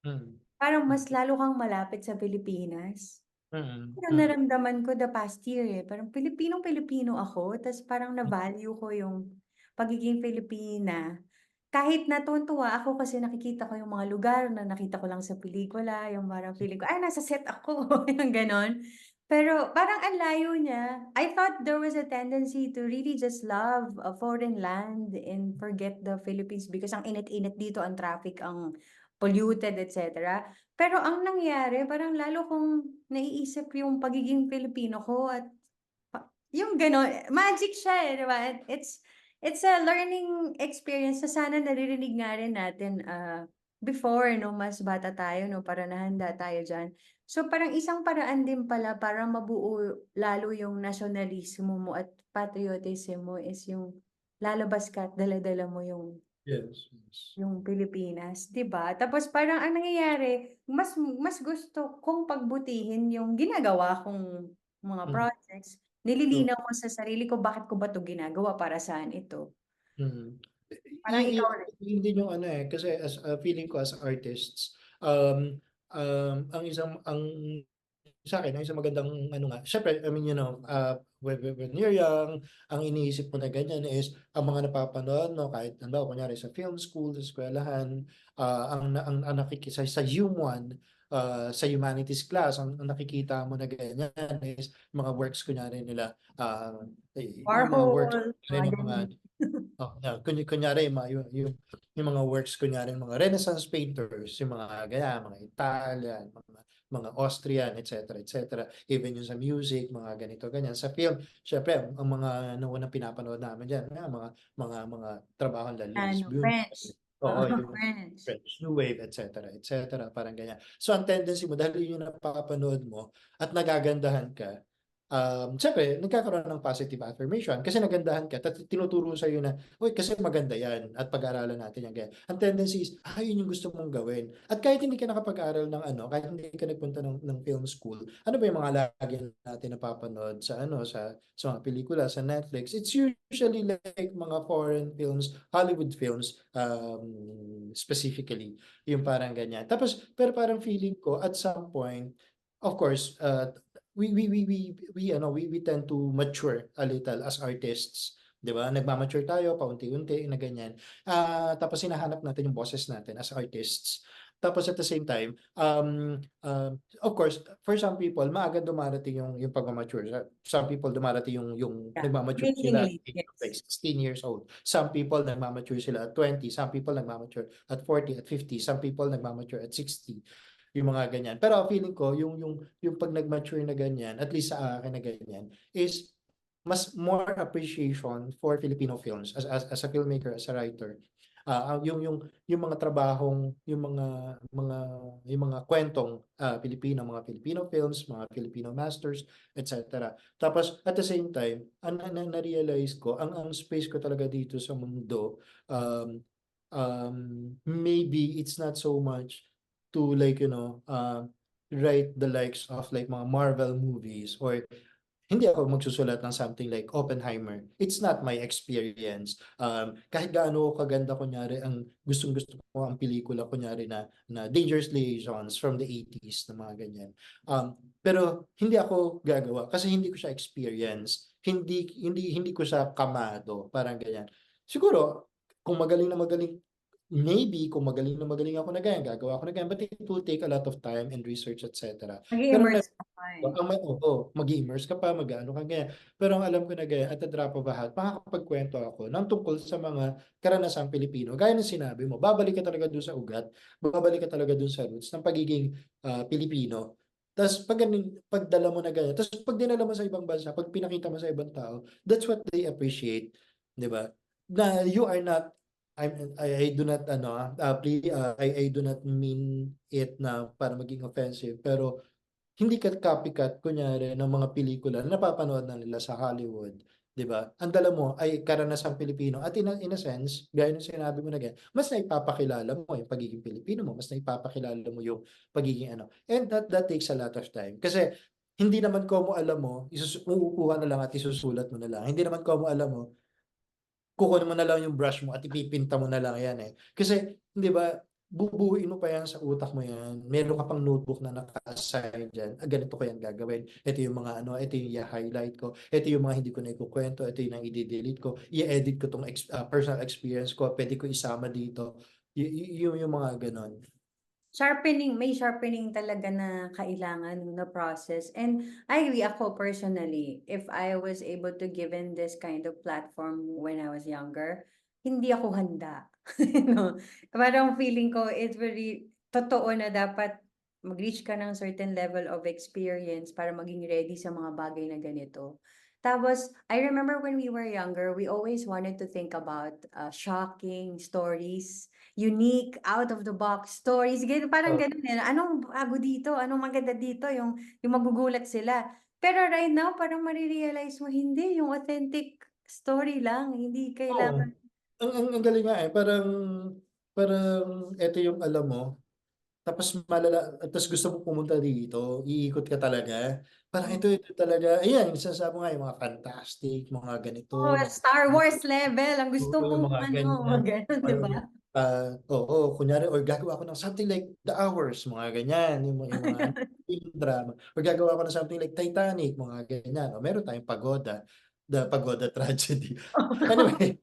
mhm, Parang mas lalo kang malapit sa Pilipinas. mm, Yun ang mm, naramdaman ko the past year, parang Pilipinong-Pilipino ako ta's parang mm, na-value ko yung pagiging Pilipina. Kahit natutuwa ako kasi nakikita ko yung mga lugar na nakita ko lang sa pelikula, yung parang feeling ko, "Ay, nasa set ako," yung gano'n. Pero parang ang layo niya. I thought there was a tendency to really just love a foreign land and forget the Philippines because ang init-init dito, ang traffic, ang polluted, etc. Pero ang nangyari, parang lalo kong naiisip yung pagiging Pilipino ko at yung gano'n, magic siya di ba? It's a learning experience na sana naririnig nga rin natin before, no, mas bata tayo, no, para nahanda tayo dyan. So parang isang paraan din pala para mabuo lalo yung nasyonalismo mo at patriotism mo is yung lalabas ka at dala-dala mo Yes. yung Pilipinas, 'di ba? Tapos parang ang nangyayari, mas gusto kong pagbutihin yung ginagawa kong mga Mm. projects. True. Nililinaw ko sa sarili ko, bakit ko ba 'to ginagawa, para saan ito? Mm. Parang ikaw rin. Yun din yung ano kasi as feeling ko as artists, ang isang sa akin ang isang magandang ano nga, siyempre I mean, when you're young, ang iniisip mo na ganyan is ang mga napapanood mo kahit halimbawa kunyari sa film school, sa eskwelahan, ang sa UM1, sa humanities class, ang nakikita mo na ganyan is mga works kunyari nila, yung mga works Warhol, mga ng mga ganyan. kunyari yung mga works kunyari ng mga Renaissance painters, yung mga ganyan, mga Italian, mga Austrian, etc., etc. Even yung sa music, mga ganito, ganyan. Sa film, syempre, ang mga naunang pinapanood namin dyan, mga trabaho nila Louis Ano, Buñuel, French. oo, yung French. French New Wave, etc., etc., parang ganyan. So, ang tendency mo, dahil yun yung napapanood mo at nagagandahan ka, siyempre, nagkakaroon ng positive affirmation kasi nagandahan ka at tinuturo sa iyo na, uy, kasi maganda yan at pag-aaralan natin yan. Ganyan. Ang tendency is, yun yung gusto mong gawin. At kahit hindi ka nakapag-aral ng kahit hindi ka nagpunta ng film school, ano ba yung mga lagi natin napapanood sa mga pelikula, sa Netflix? It's usually like mga foreign films, Hollywood films, specifically, yung parang ganyan. Tapos, pero parang feeling ko, at some point, of course, we tend to mature a little as artists, 'di ba? Nagma-mature tayo paunti-unti na ganyan. Tapos hinahanap natin yung boses natin as artists. Tapos at the same time, of course, for some people, maaga dumarating yung pagma-mature. Some people dumarating yung Yeah. nagma-mature sila at Willingly, the age of like yes. 16 years old. Some people nagma-mature sila at 20, some people nagma-mature at 40, at 50, some people nagma-mature at 60. Yung mga ganyan. Pero feeling ko, yung pag nag-mature na ganyan, at least sa akin na ganyan, is mas more appreciation for Filipino films as a filmmaker, as a writer. Yung mga trabahong, yung mga kwentong Pilipino, mga Filipino films, mga Filipino masters, etc. Tapos at the same time, na-realize ko, ang space ko talaga dito sa mundo, maybe it's not so much to like write the likes of like mga Marvel movies, or hindi ako magsusulat ng something like Oppenheimer. It's not my experience. Kahit gaano kaganda kunyari ang gustong-gusto ko ang pelikula kunyari na Dangerous Liaisons from the 80s na mga ganyan. Pero hindi ako gagawa kasi hindi ko siya experience. Hindi ko siya kamado, parang ganyan. Siguro kung magaling na magaling, maybe kung magaling na magaling ako na ganyan, gagawa ako na ganyan, but it will take a lot of time and research, etc. Pero Mag-immerse ka pa eh. mag-immerse ka pa, mag-ano ka, ganyan. Pero ang alam ko na ganyan, at the drop of a hat, makakapagkwento ako ng tungkol sa mga karanasang Pilipino. Gaya ng sinabi mo, babalik ka talaga dun sa ugat, babalik ka talaga dun sa roots ng pagiging Pilipino. Tapos pagdala mo na ganyan, tapos pag dinala mo sa ibang bansa, pag pinakita mo sa ibang tao, that's what they appreciate, di ba? Na you are not, I do not I do not mean it na para maging offensive, pero hindi ka copycat kunyari ng mga pelikula na napapanood na nila sa Hollywood, 'di ba? Ang dala mo ay karanasang Pilipino at in a sense, gaya ng sinabi mo na ganyan, mas naipapakilala mo yung pagiging Pilipino mo, mas naipapakilala mo yung pagiging ano. And that takes a lot of time. Kasi hindi naman ko mo alam mo, uukuha na lang at isusulat mo na lang. Hindi naman ko mo alam mo, kukunin mo na lang yung brush mo at ipipinta mo na lang yan eh. Kasi, di ba, bubuuin mo pa yan sa utak mo yan. Meron ka pang notebook na naka-assign dyan. Ganito ko yan gagawin. Ito yung mga ano, ito yung i-highlight ko. Ito yung mga hindi ko na ikukwento. Ito yung i-delete ko. I-edit ko tong personal experience ko. Pwede ko isama dito. Yung mga ganon. May sharpening talaga na kailangan na process. And I agree ako personally, if I was able to given this kind of platform when I was younger, hindi ako handa. No? Parang feeling ko it's very totoo na dapat mag-reach ka ng certain level of experience para maging ready sa mga bagay na ganito. Tapos, I remember when we were younger, we always wanted to think about shocking stories, unique, out of the box stories. Parang Oh, ganun eh. Anong bago dito? Anong maganda dito? Yung magugulat sila. Pero right now, parang marirealize mo, hindi, yung authentic story lang. Hindi oo. kailangan. Ang galing nga eh, parang eto yung alam mo, tapos tapos gusto mo pumunta dito, iikot ka talaga. Parang ito talaga, ayan, sinasabi mo nga yung mga fantastic, mga ganito, Oh, mga Star Wars level. Ang gusto oo, mong mga ano, ganyan. ganun, di Or, ba? oo, kunyari, or gagawa ako ng something like The Hours, mga ganyan, yung mga ano, yung drama. Or gagawa ako ng something like Titanic, mga ganyan. O meron tayong Pagoda, The Pagoda Tragedy. Anyway,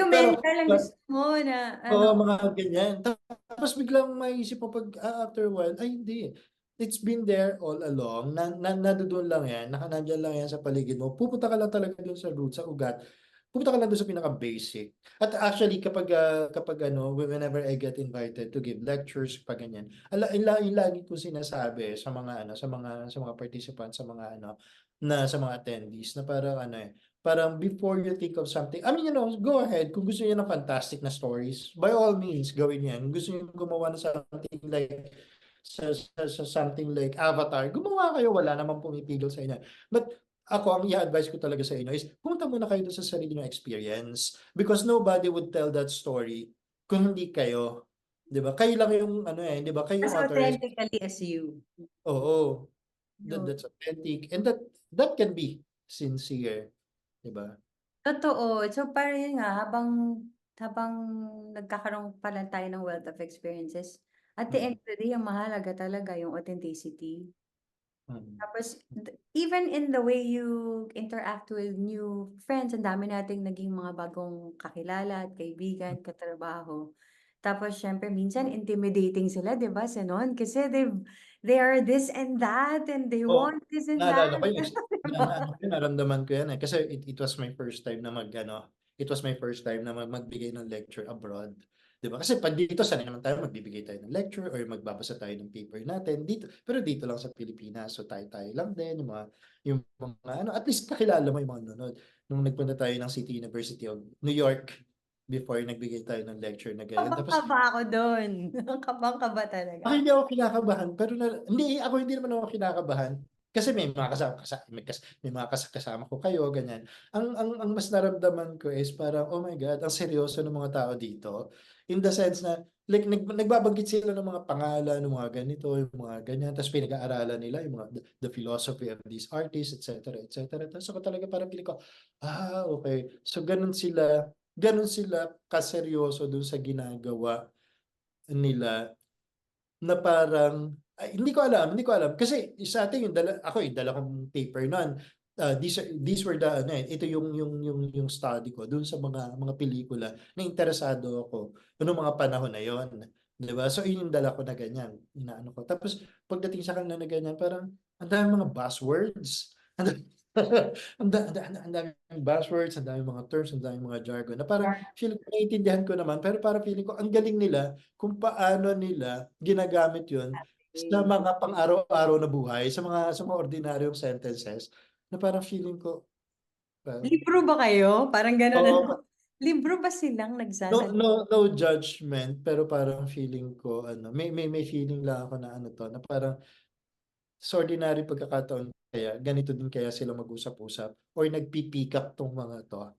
pero Monumental ang gusto mo na oo, ano. mga ganyan. Tapos biglang maisip mo pag after a while, ay hindi. It's been there all along. Nandoon lang yan. Nandiyan lang yan sa paligid mo. Pupunta ka lang talaga doon sa root, sa ugat. Pupunta ka lang doon sa pinaka-basic. At actually, kapag ano, whenever I get invited to give lectures, pag ganyan, yung lagi ko sinasabi sa mga ano, sa mga participants, sa mga ano, sa mga attendees na parang ano eh, parang before you think of something, I mean, go ahead. Kung gusto niyo ng fantastic na stories, by all means, gawin yan. Kung gusto niyo gumawa ng something like, sa something like Avatar, gumawa kayo, wala namang pumipigil sa inyo. But ako, ang i-advise ko talaga sa inyo is, pumunta muna kayo doon sa sarili niyo experience. Because nobody would tell that story kung hindi kayo. 'Di ba? Kayo lang yung ano eh, 'di ba? Kayo As yung authorized. authentically as you. Oo, Yun. that's authentic and that can be sincere, 'di ba? Totoo. So parang yun nga, habang nagkakaroon pa lang tayo ng wealth of experiences, at the end Mm. of the day, ang mahalaga talaga yung authenticity. Mm. Tapos, even in the way you interact with new friends, ang dami nating naging mga bagong kakilala at kaibigan, katrabaho. Tapos, syempre, minsan intimidating sila, di ba, Senon? Kasi they are this and that, and they Oo, want this and that. naalala ko yung Di na ba? na ano ko yun, naramdaman ko yan, eh, kasi it was my first time na it was my first time na magbigay ng lecture abroad. 'Di ba? Kasi 'pag dito sanay naman tayo magbibigay tayo ng lecture or magbabasa tayo ng paper natin dito, pero dito lang sa Pilipinas, so tayo-tayo lang din, yung mga ano, at least kakilala mo yung mga nanonood. Nung nagpunta tayo ng City University of New York, before nagbigay tayo ng lecture na ganyan. Tapos Kabang-kaba ako doon. Kabang-kaba talaga. hindi ako kinakabahan, pero hindi naman ako kinakabahan. Kasi may mga may mga kasama ko kayo, ganyan. Ang mas naramdaman ko is parang, oh my God, ang seryoso ng mga tao dito. In the sense na, like, nagbabanggit sila ng mga pangalan, ng mga ganito, yung mga ganyan. Tapos pinag-aaralan nila yung mga, the philosophy of these artists, etc., etc. Tapos ako talaga parang pili ko, okay. So, ganun sila kaseryoso dun sa ginagawa nila na parang ay, hindi ko alam kasi sa atin yung dala kong paper noon. These were the ano ito yung study ko dun sa mga pelikula na interesado ako noong mga panahon na yon, 'di ba? So yun yung dala ko na ganyan, inaano ko. Tapos pagdating sa kanila na ganyan, parang ang daming mga buzzwords. Ang dami ang daming buzzwords, ang daming mga terms, ang daming mga jargon na parang feel ko naiintindihan ko naman pero parang feeling ko ang galing nila kung paano nila ginagamit 'yun sa Okay. mga pang-araw-araw na buhay, sa mga ordinaryong sentences na parang feeling ko, parang Libro ba kayo? Parang gano'n oo, ano? Libro ba silang no nagsasalita? no no judgment, pero parang feeling ko ano, may feeling lang ako na ano 'to, na parang sa ordinary pagkakataon kaya ganito din kaya sila mag-usap-usap or nagpi-pick up 'tong mga 'to,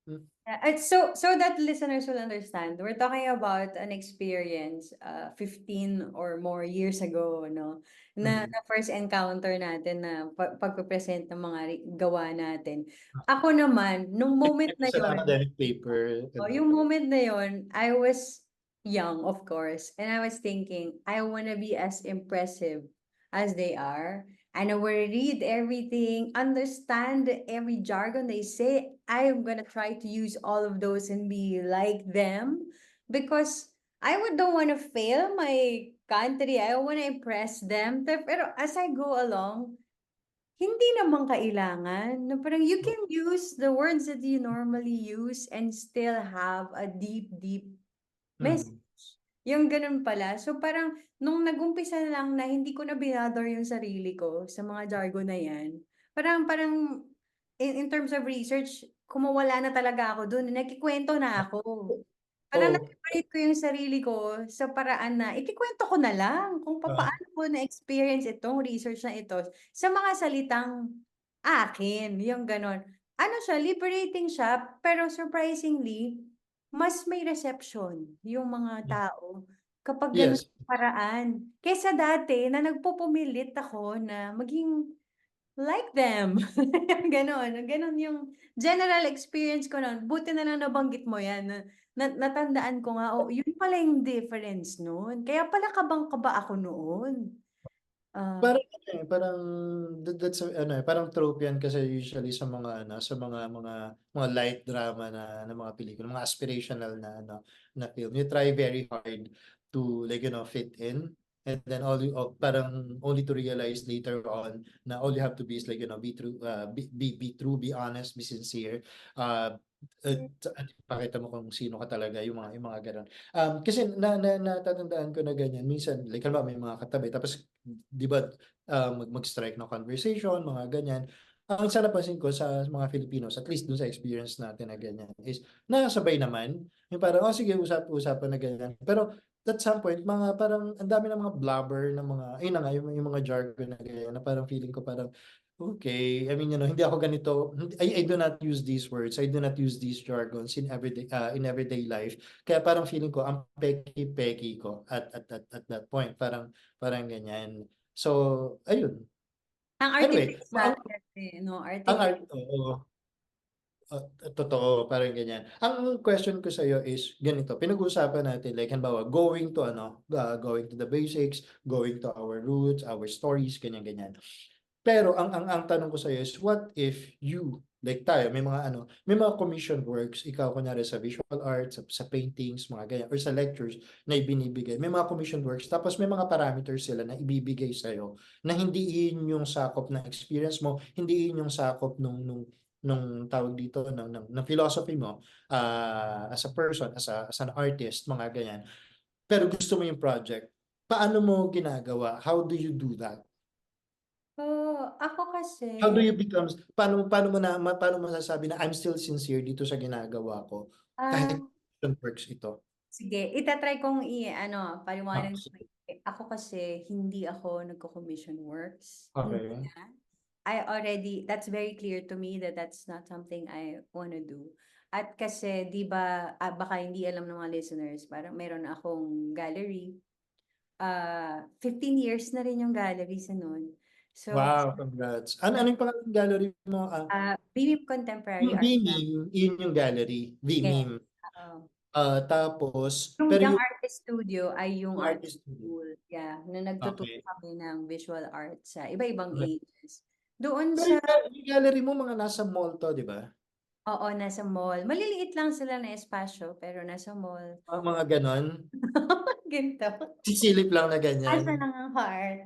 hmm, Yeah, so that listeners will understand, we're talking about an experience 15 or more years ago, no? Na first encounter natin na pagpe-present ng mga gawa natin. Ako naman, nung moment na sa yon, academic paper and oh, all yung that. moment na yon, I was young, of course, and I was thinking, I want to be as impressive as they are. And I will read everything, understand every jargon they say. I'm gonna try to use all of those and be like them because don't want to fail my country. I want to impress them. Pero as I go along, Hindi naman kailangan, na parang you can use the words that you normally use and still have a deep, deep Mm. message. Yung ganun pala. So parang nung nag-umpisa lang na hindi ko na binother yung sarili ko sa mga jargon na yan, parang in terms of research, kumawala na talaga ako dun. Nagkikwento na ako. Parang Oo. na-separate ko yung sarili ko sa paraan na ikikwento ko na lang kung Ah, paano ko na-experience itong research na ito sa mga salitang akin, yung gano'n. Ano siya, liberating siya, pero surprisingly, mas may reception yung mga tao kapag gano'n yes. yung paraan. Kaysa dati na nagpupumilit ako na maging like them. Gano'n, gano'n yung general experience ko nun. Buti na lang nabanggit mo yan na natandaan ko nga, oh, yun pala yung difference nun. Kaya pala kabang-kaba ako noon. Ah, Parang ano, parang that's ano, parang trope yan kasi usually sa mga ano, sa mga light drama na mga pelikula, mga aspirational na ano, na film. You try very hard to like, fit in. And then parang only to realize later on na all you have to be is like, be true, be true, be honest, be sincere. Uh, at pakita mo kung sino ka talaga, yung mga ganun. Kasi natatandaan ko na ganyan. Minsan, like, halimbawa, may mga katabi, tapos, di ba, mag-strike ng conversation, mga ganyan. Ang isa napansin ko sa mga Filipinos, at least dun sa experience natin na ganyan, is nakasabay naman. Yung parang, oh sige, usap-usapan na ganyan. Pero at some point, mga parang, ang dami ng mga blabber na mga, ayun na nga, yung mga jargon na ganyan, na parang feeling ko parang, okay, I mean, hindi ako ganito, I do not use these words, I do not use these jargons in everyday life. Kaya parang feeling ko, ang peki-peki ko at that point, parang ganyan. So, ayun. ang Anyway, artificial kasi, no? ang Artificial. art, oo, totoo, parang ganyan. Ang question ko sa iyo is ganito, pinag-uusapan natin like halimbawa going to the basics, going to our roots, our stories, ganyan ganyan. Pero ang tanong ko sa iyo is what if you like tayo may mga commission works ikaw kunyari sa visual arts, sa paintings, mga ganyan or sa lectures na ibinibigay. May mga commission works tapos may mga parameters sila na ibibigay sa iyo na hindi yun yung sakop ng experience mo, hindi yun yung sakop nung tawag dito ng philosophy mo as a person, as an artist, mga ganyan. Pero gusto mo yung project. Paano mo ginagawa? How do you do that? Oh, ako kasi, How do you become paano mo masasabi na I'm still sincere dito sa ginagawa ko ah, kahit different works ito? sige, itatry kong ano, Ah, paliwanag. sige. Ako kasi, hindi ako nagko-commission works. Hindi Okay. na. That's very clear to me that that's not something I wanna do. At kasi, di ba, baka hindi alam ng mga listeners, parang meron akong gallery. 15 years na rin yung gallery sa nun. So, Wow, congrats. Ano yung pangalan ng gallery mo? Bimip Contemporary Yung Art Gallery. V-Meme, yun yung gallery, Yes. V-Meme. Oo. Tapos Yung pero Young yung Artist Studio ay yung art artist studio. school. Yeah, na nagtuturo Okay. kami ng visual arts sa iba-ibang Okay. ages. Doon Pero sa, yung gallery mo mga nasa mall to, di ba? oo, nasa mall. Maliliit lang sila na espasyo, pero nasa mall. Mga ganon. Ginto. Sisilip lang na ganyan. Asa ng heart.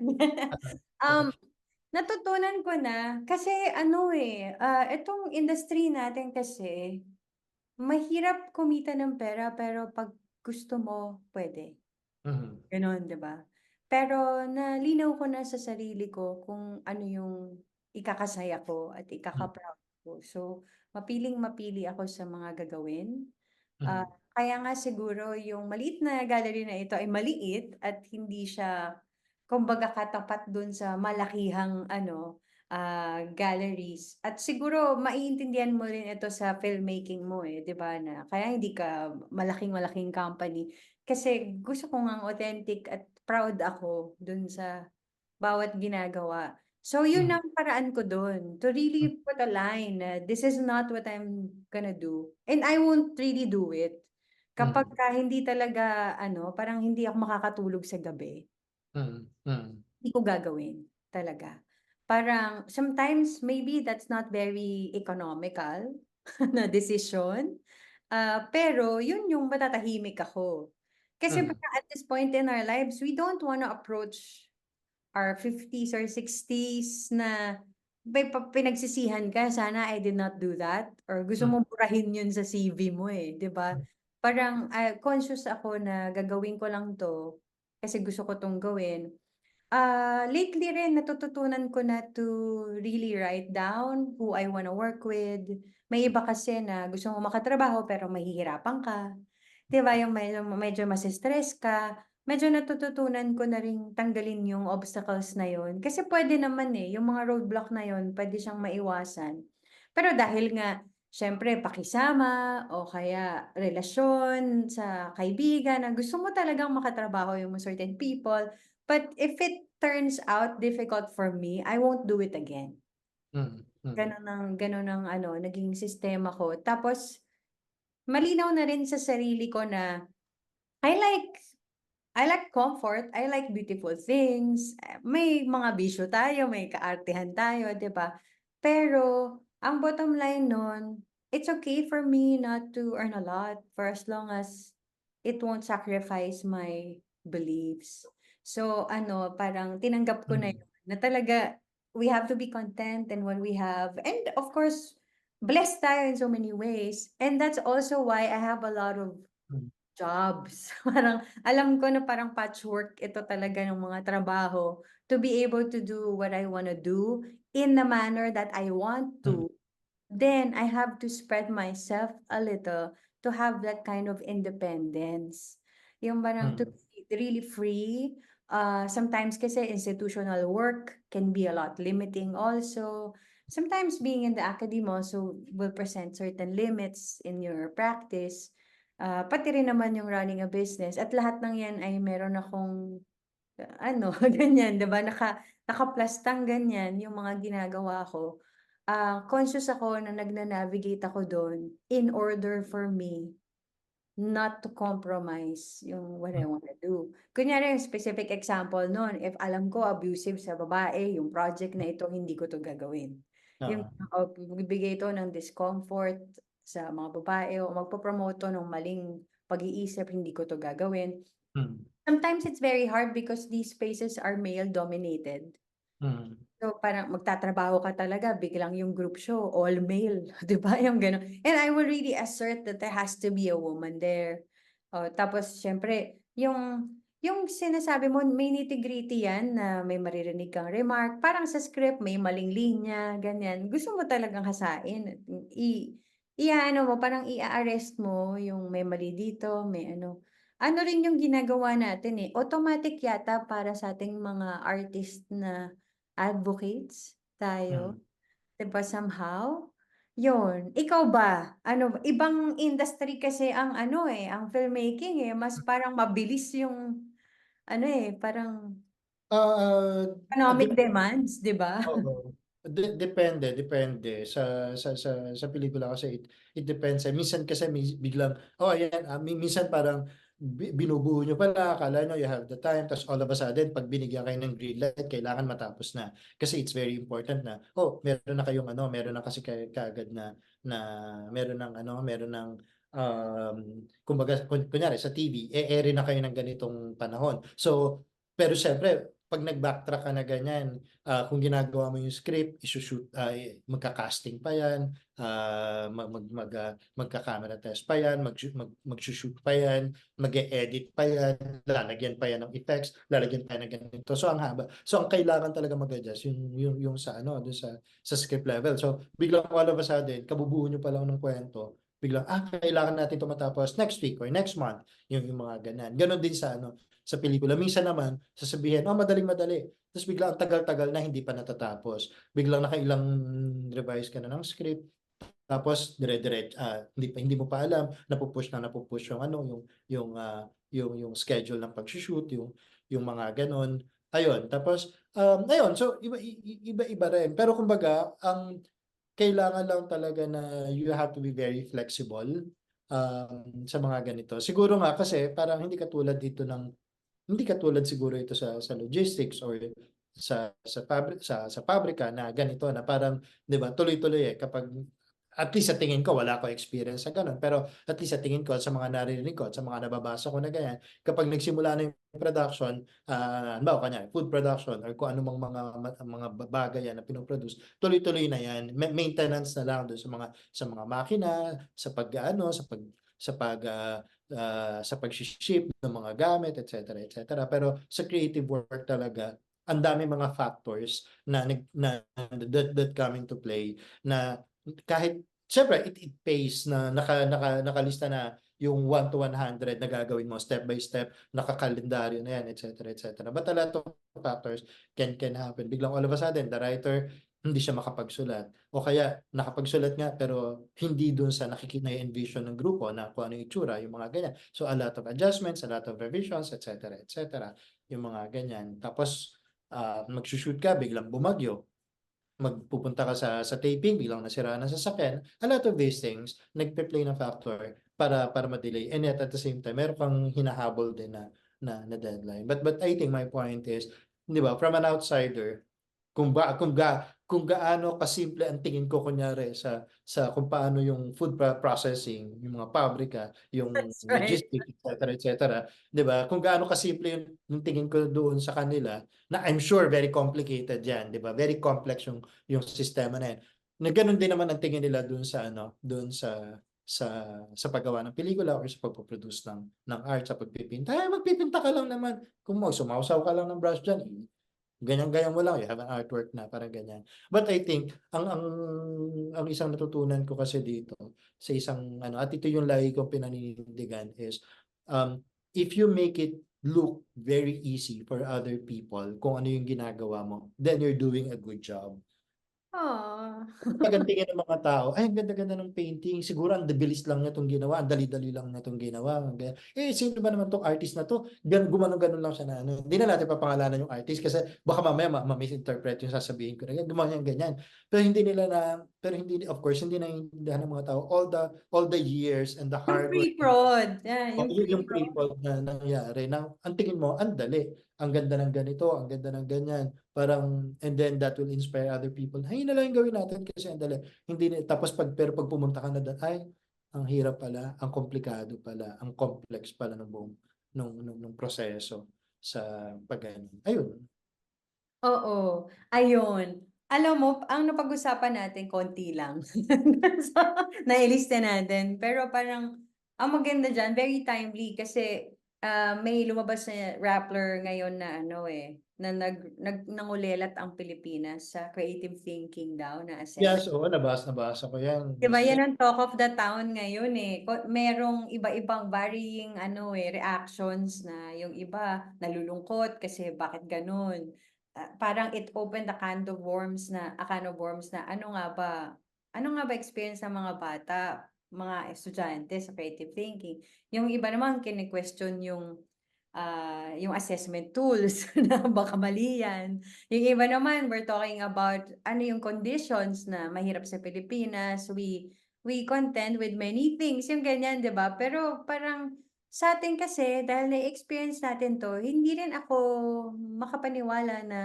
Okay. Um, natutunan ko na, kasi ano itong industry natin kasi, mahirap kumita ng pera, pero pag gusto mo, pwede. Mhm. Gano'n, 'di ba? Pero nalinaw ko na sa sarili ko kung ano yung ikakasaya ko at Mhm. ikaka-proud ko. So, mapiling-mapili ako sa mga gagawin. Ah, Mhm. kaya nga siguro yung maliit na gallery na ito ay maliit at hindi siya kumbaga katapat dun sa malakihang ano, galleries. At siguro maiintindihan mo rin ito sa filmmaking mo, 'di ba, na kaya hindi ka malaking-malaking company. Kasi gusto ko ngang authentic at proud ako dun sa bawat ginagawa. So yun Mhm. ang paraan ko dun, to Mhm. really put a line na this is not what I'm gonna do, and I won't really do it Mhm. kapagka hindi talaga ano, parang hindi ako makakatulog sa gabi. Mm, mm, Hindi ko gagawin, talaga. Parang sometimes maybe that's not very economical na desisyon, pero yun yung matatahimik ako. Kasi mm, baka at this point in our lives, we don't wanna approach our 50s or 60s na may pinagsisihan ka, sana I did not do that or gusto Hmm. mong burahin yun sa CV mo, 'di ba? Hmm. Parang, conscious ako na gagawin ko lang 'to kasi gusto ko 'tong gawin. Lately rin natututunan ko na to really write down who I wanna work with. May iba kasi na gusto mo makatrabaho pero mahihirapan ka, 'di ba, yung medyo medyo mase-stress ka. Medyo natututunan ko na ring tanggalin yung obstacles na yun kasi puwede naman, yung mga roadblock na yun puwede siyang maiwasan. Pero dahil nga siyempre pakisama o kaya relasyon sa kaibigan na gusto mo talagang makatrabaho yung certain people, but if it turns out difficult for me, I won't do it again. Mm. Mm. Gano'n ang ano, naging sistema ko. Tapos malinaw na rin sa sarili ko na I like I like comfort, I like beautiful things, may mga bisyo tayo, may kaartehan tayo, 'di ba? Pero ang bottom line nun, it's okay for me not to earn a lot for as long as it won't sacrifice my beliefs. So ano, parang tinanggap ko na Mm. yun, na talaga we have to be content in what we have and of course, blessed tayo in so many ways and that's also why I have a lot of Hmm. jobs. Parang alam ko na parang patchwork ito talaga ng mga trabaho to be able to do what I wanna do in the manner that I want Hmm. to. Then I have to spread myself a little to have that kind of independence. Yung parang to Hmm. be really free. Sometimes kasi institutional work can be a lot limiting also. Sometimes being in the academe also will present certain limits in your practice. Pati rin naman yung running a business at lahat ng yan ay meron akong ano, ganyan, 'di ba, nakaplastang ganyan yung mga ginagawa ko. Conscious ako na nagna-navigate ako dun in order for me not to compromise yung what I wanna do. Kunyari yung specific example nun, if alam ko abusive sa babae yung project na ito, hindi ko 'to gagawin. Yung Oo. magbibigay ito ng discomfort sa mga babae o magpo-promote 'to ng maling pag-iisip, hindi ko 'to gagawin. Hmm. Sometimes it's very hard because these spaces are male dominated. Mm. So, parang magtatrabaho ka talaga biglang yung group show all male, 'di ba, yung gano'n. And I will really assert that there has to be a woman there. Oh, tapos siyempre yung sinasabi mo may nitty-gritty yan na may maririnig kang remark, parang sa script may maling linya, ganyan. Gusto mo talagang hasain at i-aano mo, parang i-a-arrest mo yung may mali dito, may ano. Ano rin yung ginagawa natin, automatic yata para sa ating mga artist na advocates tayo, Hmm. 'di ba somehow? Yun, ikaw ba? Ano ba ibang industry kasi ang ano, ang filmmaking, mas parang mabilis yung ano, parang Ah, economic dep demands, 'di ba? Oo. Depende sa pelikula kasi it depends, minsan kasi biglang, oh ayan, minsan parang binubuo niyo pala, akala niyo you have the time, ta's all of a sudden 'pag binigyan kayo ng green light kailangan matapos na. Kasi it's very important na, oh meron na kayong ano, meron na kasi kayo kaagad na meron ng, kumbaga kunyari sa TV, e-ere na kayo ng ganitong panahon. So, pero siyempre 'pag nag-backtrack ka na ganyan, kung ginagawa mo yung script, magka-casting pa yan, magka-camera test pa yan, magsu-shoot pa yan, mag-e-edit pa yan, lalagyan pa yan ng effects, lalagyan pa yan ng ganito. So ang haba. So ang kailangan talaga mag-adjust yung sa ano, dun sa script level. So biglang all of a sudden, kabubuo niyo pa lang ng kwento, biglang, kailangan natin 'to matapos next week or next month, yung mga ganun. Gano'n din sa ano, sa pelikula. Minsan naman sasabihin, "Oh, madaling-madali." Tapos biglang ang tagal-tagal na hindi pa natatapos. Biglang nakailang revise ka na ng script, tapos hindi mo pa alam, napu-push yung ano, yung schedule ng pagso-shoot, yung mga gano'n. Ayun, tapos, ayun, so iba-iba rin. Pero kumbaga, ang kailangan lang talaga na you have to be very flexible, sa mga ganito. Siguro nga kasi parang hindi katulad siguro ito sa logistics or sa pabrika na ganito na parang 'di ba tuloy-tuloy, kapag at least sa tingin ko, wala ko experience sa ganun, pero at least sa tingin ko, sa mga naririnig ko, at sa mga nababasa ko na ganyan, kapag nagsimula na yung production, halimbawa kanya, food production, or kung anumang mga bagay yan na pinoproduce, tuloy-tuloy na yan. Maintenance na lang doon sa mga makina, sa pag-ano, sa pag-ship ng mga gamit, etc. Pero sa creative work talaga, ang dami mga factors that come into play na kahit syempre it pays na nakalista na yung 1 to 100 na gagawin mo step by step, nakakalendaryo na yan, etc. But a lot of factors can happen. Biglang all of a sudden, the writer hindi siya makapagsulat. O kaya nakapagsulat nga pero hindi dun sa envision ng grupo na kung ano yung itsura, yung mga ganyan. So a lot of adjustments, a lot of revisions, etc. Yung mga ganyan. Tapos magsushoot ka, biglang bumagyo, magpupunta ka sa taping, biglang nasiraan ng sasakyan. A lot of these things nagpe-play ng factor para ma-delay. And yet at the same time, meron kang hinahabol din na deadline. But I think my point is, di ba, from an outsider, kung gaano kasimple ang tingin ko kunyari sa kung paano yung food processing, yung mga pabrika, yung That's right. logistics, etc. 'Di ba? Kung gaano kasimple yung tingin ko doon sa kanila, na I'm sure very complicated 'yan, 'di ba? Very complex yung sistema na 'yan. Na ganun din naman ang tingin nila doon sa paggawa ng pelikula or sa pagpo-produce ng art, sa pagpipinta. Magpipinta ka lang naman. Kung sumawsaw ka lang ng brush diyan, ganyan-ganyan mo lang, you have an artwork na, parang ganyan. But I think, ang isang natutunan ko kasi dito, sa isang, at ito yung lagi kong pinaninindigan is, if you make it look very easy for other people, kung ano yung ginagawa mo, then you're doing a good job. Aw. Kapag ang tingin ng mga tao, ay, ang ganda-ganda ng painting, siguro ang bilis lang niya itong ginawa, ang dali-dali lang niya itong ginawa. Sino ba naman itong artist na to? Gumanon-ganon lang siya na ano. Hindi na natin papangalanan yung artist kasi baka mamaya ma-misinterpret yung sasabihin ko na gumawa ganyan. Pero hindi, of course, hindi naiintindihan ng mga tao all the years and the Yung hard work. pre-prod. Yeah, O, yung yung pre-prod. pre-prod na nangyari, na ang tingin mo, ang dali. Ang ganda ng ganito, ang ganda ng ganyan. Parang, and then that will inspire other people. Hay na lang yung gawin natin kasi ang dali. Tapos pero pag pumunta ka na doon, ay, ang hirap pala, ang komplikado pala, ang complex pala ng buong, nung proseso sa pag-ganyan. Ayun. Oo, ayun. Alam mo, ang napag-usapan natin konti lang. So, nailista natin. Pero parang, ang maganda dyan, very timely kasi may lumabas na Rappler ngayon na na nangulelat ang Pilipinas sa creative thinking daw na Yes, assessment. oo, nabasa ko yan. Diba, Yes, yan yes. ang talk of the town ngayon eh. Merong iba-ibang varying reactions na yung iba nalulungkot kasi bakit ganun. Parang it opened a can of worms na ano nga ba experience ng mga bata, mga estudyante sa creative thinking. Yung iba naman kine-question yung assessment tools na baka mali yan. Yung iba naman, we're talking about ano yung conditions na mahirap sa Pilipinas. We contend with many things, yung ganyan, di ba? Pero parang sa atin kasi, dahil na-experience natin to, hindi rin ako makapaniwala na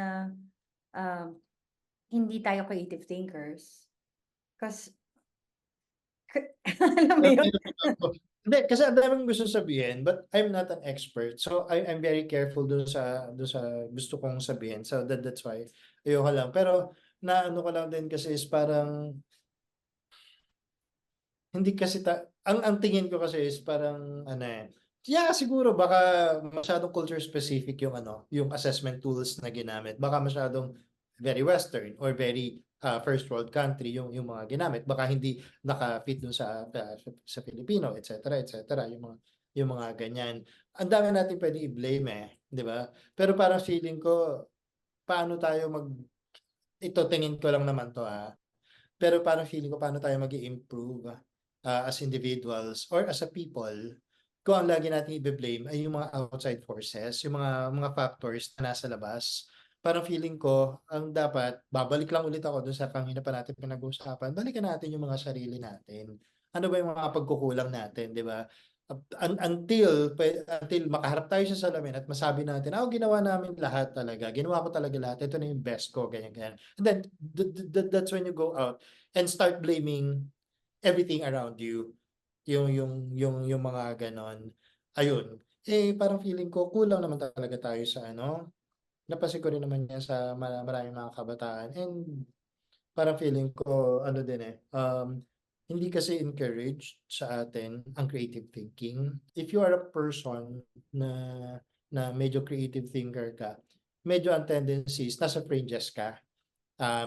ah, hindi tayo creative thinkers. Kasi, alam mo yun? Hindi, kasi ang daming gusto sabihin, but I'm not an expert. So I'm very careful dun sa gusto kong sabihin. So that's why ayoko lang. Pero naano ko lang din kasi is parang hindi kasi ang tingin ko kasi is parang yeah, siguro baka masyadong culture specific yung yung assessment tools na ginamit. Baka masyadong very western or very first world country yung mga ginamit. Baka hindi naka-fit dun sa Filipino, etc. Yung mga ganyan. Ang dami natin pwede i-blame di ba? Pero parang feeling ko paano tayo ito tingin ko lang naman to pero parang feeling ko paano tayo mag-improve as individuals or as a people kung ang lagi natin i-blame ay yung mga outside forces, yung mga factors na nasa labas. Parang feeling ko, ang dapat, babalik lang ulit ako dun sa kanina pa natin pinag-uusapan, balikan natin yung mga sarili natin. Ano ba yung mga pagkukulang natin, di ba? Until makaharap tayo sa salamin at masabi natin, ginawa namin lahat talaga. Ginawa ko talaga lahat. Ito na yung best ko, ganyan, ganyan. And then, that's when you go out and start blaming everything around you, yung mga ganon. Ayun. Parang feeling ko kulang naman talaga tayo sa ano, napansin ko rin naman yan sa maraming mga kabataan, and parang feeling ko ano din hindi kasi encouraged sa atin ang creative thinking. If you are a person na medyo creative thinker ka, medyo ang tendency is nasa fringes ka.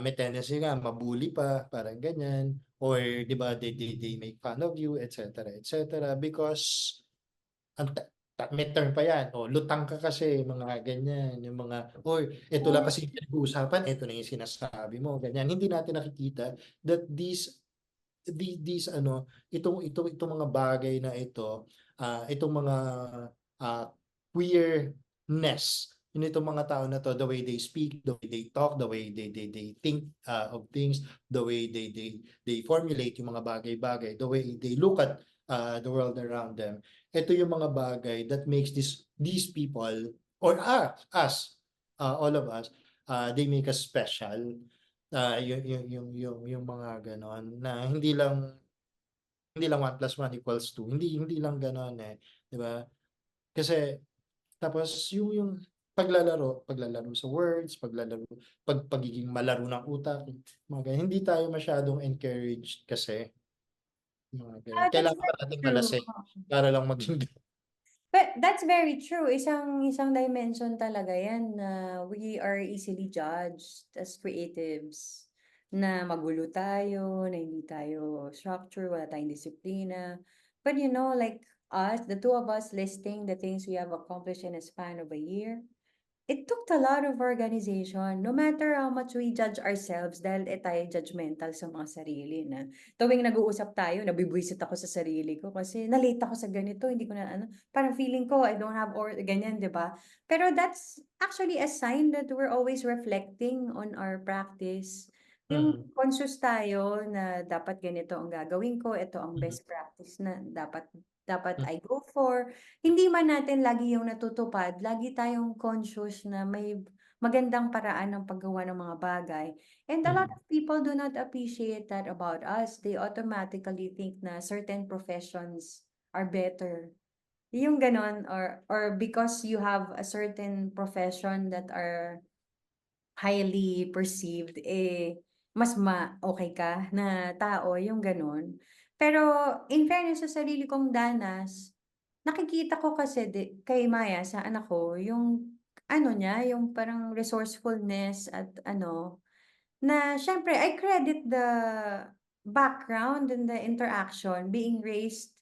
May tendency nga mabully pa, parang ganyan, or 'di ba they make fun of you, et cetera, because ang may term pa yan, lutang ka kasi, mga ganyan, yung mga, "Uy, ito lang kasi yung pinag-uusapan, ito na yung sinasabi mo," ganyan. Hindi natin nakikita that these ano, itong mga bagay na ito, itong mga ah, queerness, itong mga tao na to, the way they speak, the way they talk, the way they think of things, the way they formulate yung mga bagay-bagay, the way they look at the world around them. Ito yung mga bagay that makes these people, or us, all of us, they make us special. Yung mga gano'n na hindi lang 1+1 = 2, hindi lang gano'n, 'di ba? Kasi tapos yung paglalaro sa words, pagiging malaro ng utak, mga ganyan. Hindi tayo masyadong encouraged kasi, mga gano'n. That's Kailangan pa very nating true. malasing para lang maging But that's very true. Isang dimension talaga yan na we are easily judged as creatives. Na magulo tayo, na hindi tayo structure, wala tayong disiplina. But like us, the two of us listing the things we have accomplished in a span of a year, it took a lot of organization. No matter how much we judge ourselves, dahil tayo judgmental sa mga sarili na tuwing nag-uusap tayo, nabibwisit ako sa sarili ko kasi na-late ako sa ganito, hindi ko na parang feeling ko I don't have or ganyan, 'di ba? Pero that's actually a sign that we're always reflecting on our practice. Yung Mm, conscious tayo na dapat ganito ang gagawin ko, ito ang mm, best practice na dapat mm, I go for. Hindi man natin lagi yung natutupad, lagi tayong conscious na may magandang paraan ng paggawa ng mga bagay. And a lot mm, of people do not appreciate that about us. They automatically think na certain professions are better. Yung ganon, or because you have a certain profession that are highly perceived, mas okay ka na tao, yung gano'n. Pero in fairness sa sarili kong danas, nakikita ko kasi kay Maya, sa anak ko, yung ano niya, yung parang resourcefulness at na siyempre I credit the background and the interaction being raised,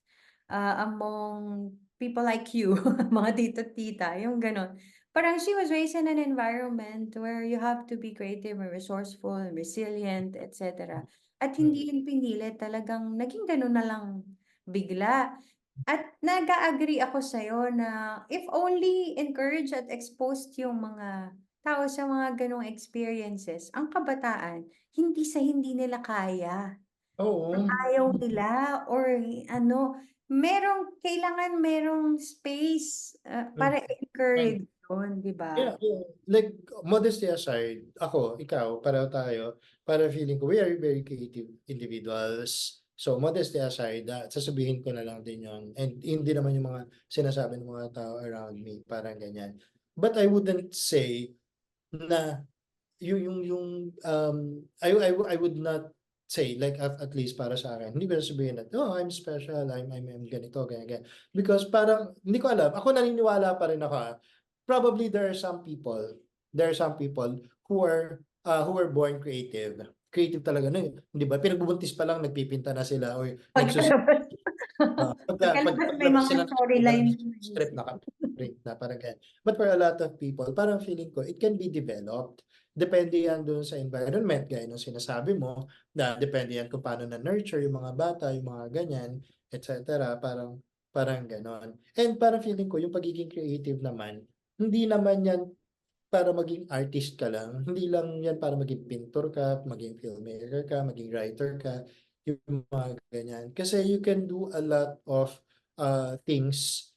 among people like you, mga tito tita, yung gano'n. Parang she was raised in an environment where you have to be creative and resourceful and resilient, et cetera. At mm. hindi yun pinilit, talagang naging gano'n na lang bigla. At nag-a-agree ako sa'yo na if only encouraged at exposed yung mga tao sa mga gano'ng experiences, ang kabataan hindi nila kaya, Oo, ayaw nila or kailangan merong space, mm. para encourage yun, 'di ba? Yeah, yeah. Like, modesty aside, ako, ikaw, pareho tayo, para feeling ko, we are very creative individuals. So, modesty aside, sasabihin ko na lang din yon. And hindi naman yung mga sinasabi ng mga tao around me, parang ganyan. But I wouldn't say na I would not say, like, at least para sa akin, hindi ko sasabihin na, "Oh, I'm special, I'm ganito, ganyan, ganyan." Because parang hindi ko alam, ako naniniwala pa rin ako, probably there are some people who are born creative. Creative talaga na, 'di ba? Pinagbubuntis pa lang nagpipinta na sila or Pagkalabas pagkalabas may paglalabas mga sila ng school, storyline script naka-print na, parang ganyan. But for a lot of people, parang feeling ko it can be developed. Depende yan dun sa environment, gaya nung sinasabi mo, na depende yan kung paano na-nurture yung mga bata, yung mga ganyan, et cetera. Parang gano'n. And parang feeling ko yung pagiging creative naman, hindi naman yan para maging artist ka lang. Hindi lang yan para maging pintor ka, maging filmmaker ka, maging writer ka, yung mga ganyan. Kasi you can do a lot of things.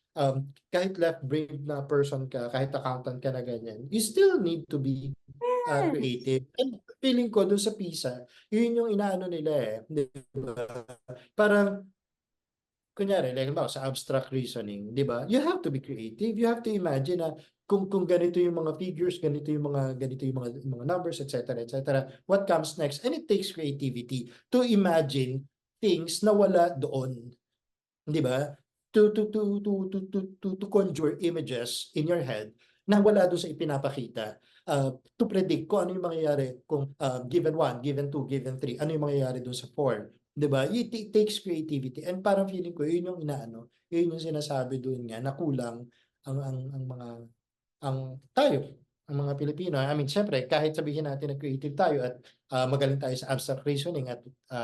Kahit left brain na person ka, kahit accountant ka na ganyan, you still need to be Yes. creative. And feeling ko dun sa PISA, yun yung inaano nila eh, 'di ba? Parang kunyari, like halimbawa sa abstract reasoning, 'di ba? You have to be creative. You have to imagine na kung ganito yung mga figures, ganito yung mga numbers, et cetera, what comes next? And it takes creativity to imagine things na wala doon, 'di ba? To conjure images in your head na wala doon sa ipinapakita. To predict kung ano yung mangyayari kung given 1, given 2, given 3, ano yung mangyayari doon sa 4, 'di ba? It takes creativity and parang feeling ko yun yung inaano, yun yung sinasabi doon nga na kulang ang mga tayo, ang mga Pilipino. I mean, siyempre kahit sabihin natin na creative tayo at magaling tayo sa abstract reasoning at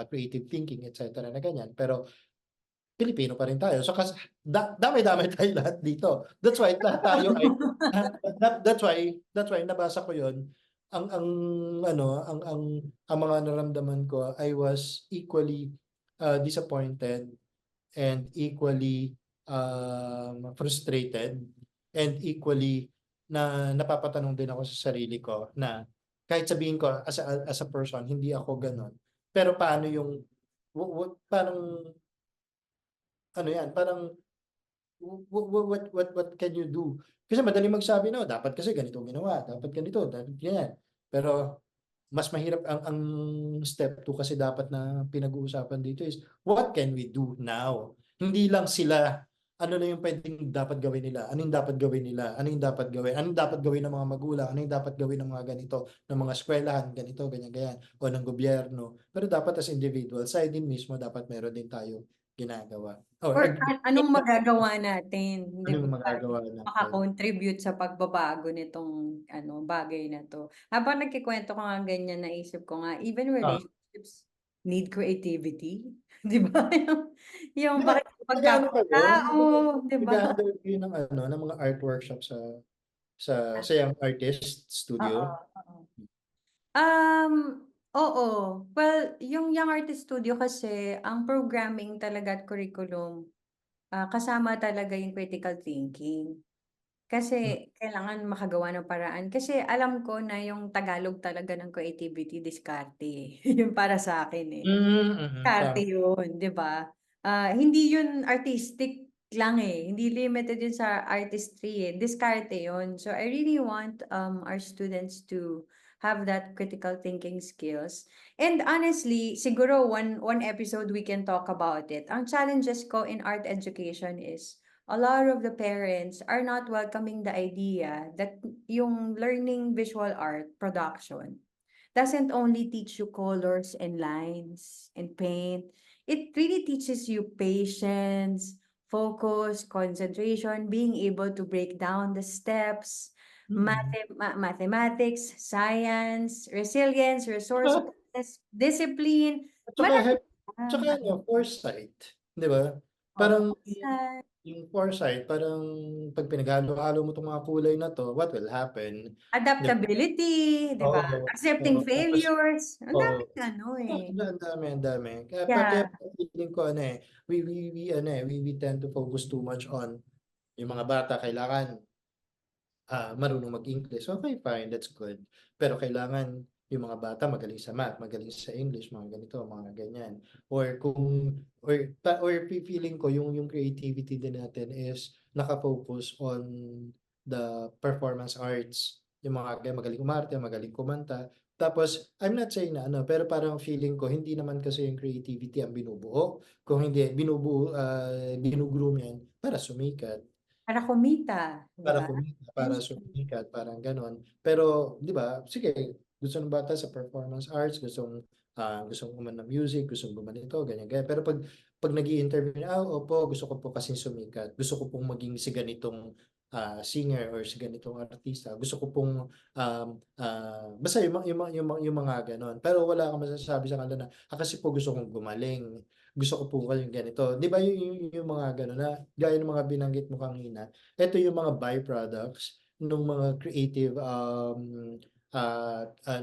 creative thinking, et cetera na ganyan, pero Pilipino pa rin tayo. So kas damay-damay tayo lahat dito. That's why lahat tayo ay that's why nabasa ko 'yun. Ang ano, ang mga naramdaman ko, I was equally disappointed and equally frustrated and equally na napapatanong din ako sa sarili ko na kahit sabihin ko as a person hindi ako gano'n. Pero paano yung parang ano 'yan, parang what can you do? Kasi madaling magsabi, "No, dapat kasi ganito ang ginawa, dapat ganito, dapat ganyan." Pero mas mahirap ang step 2 kasi dapat na pinag-uusapan dito is, what can we do now? Hindi lang sila, ano na yung puwedeng dapat gawin nila, ano yung dapat gawin nila, ano yung dapat gawin, ano yung dapat gawin ng mga magulang, ano yung dapat gawin ng mga ganito, ng mga eskuwelahan, ganito, ganyan, ganyan, o ng gobyerno. Pero dapat as individual, side din mismo dapat meron din tayong ginagawa. Or Or anong magagawa natin, ano 'di ba, yung para magagawa natin? maka-contribute sa pagbabago nitong ano, bagay na 'to. Habang nagkukuwento ka ngang ganyan, naisip ko nga even Ah, relationships need creativity, 'di ba? Yung nag nag-aano kayo, pakikipagkapwa-tao, 'di ba? nag-a-attend kayo ng ano, ng mga art workshop sa Young Artist Oo, Studio? oo. Oo. Well, yung Young Artist Studio kasi ang programming talaga at curriculum, kasama talaga yung critical thinking. Hmm, Kasi kailangan makagawa ng paraan. Kasi alam ko na yung Tagalog talaga ng creativity diskarte, eh. Yun para sa'kin, eh. Diskarte tama. yun, 'di ba? Hindi yun artistic lang, eh, hindi limited yun sa artistry, eh, diskarte yun. So, I really want, our students to have that critical thinking skills. And honestly, siguro one episode we can talk about it. Ang challenges ko in art education is a lot of the parents are not welcoming the idea that yung learning visual art production doesn't only teach you colors and lines and paint. It really teaches you patience, focus, concentration, being able to break down the steps, Mm. mathematics, science, resilience, Tsaka resourcefulness, discipline. at saka Marami tsaka pang ano, foresight, 'di ba? Parang foresight, yung foresight, parang 'pag pinaghalo-halo mo 'tong mga kulay na 'to, what will happen, 'di ba? adaptability, 'di ba? Oo, oo, Accepting tapos failures. Ang oo. daming ano, eh. Ang dami, ang dami. Kaya Yeah. feeling ko ano, eh, we ano, eh, we tend to focus too much on yung mga bata kailangan marunong mag-English, okay fine, that's good. Pero kailangan yung mga bata magaling sa math, magaling sa English, mga ganito, mga ganyan. Or feeling ko yung creativity din natin is naka-focus on the performance arts. Yung mga magaling umarte, magaling kumanta. Tapos, I'm not saying na ano, pero parang feeling ko hindi naman kasi yung creativity ang binubuo. Kung hindi ginu-groom yan para sumikat. Para kumita, 'di Para ba? kumita, para Attention. sumikat, parang gano'n. Pero 'di ba, sige, gusto ng bata sa performance arts, gustong ng music, gustong gumanito, ganyan, ganyan. Pero 'pag nag-i-interview na, opo, gusto ko po kasing sumikat. Gusto ko pong maging si ganitong, singer or si ganitong artista. Gusto ko pong, basta yung mga gano'n. Pero wala kang masasabi sa kanila na, kasi po gusto kong gumaling, gusto ko po kasing ganito." 'Di ba, yung mga gano'n na gaya ng mga binanggit mo kanina, eto yung mga byproducts nung mga creative,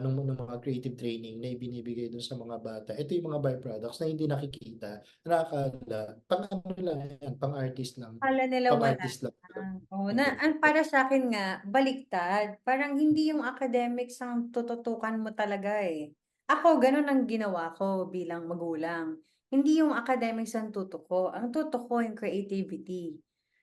nung mga creative training na ibinibigay dun sa mga bata. Ito yung mga byproducts na hindi nakikita, nakakala, pang ano lang yan, Akala nila pang wala artist lang. lang. Oo, para sa'kin nga baliktad, parang hindi yung academics ang tututukan mo talaga, eh. Ako gano'n ang ginawa ko bilang magulang. Hindi yung academics ang tutok ko, ang tutok ko yung creativity.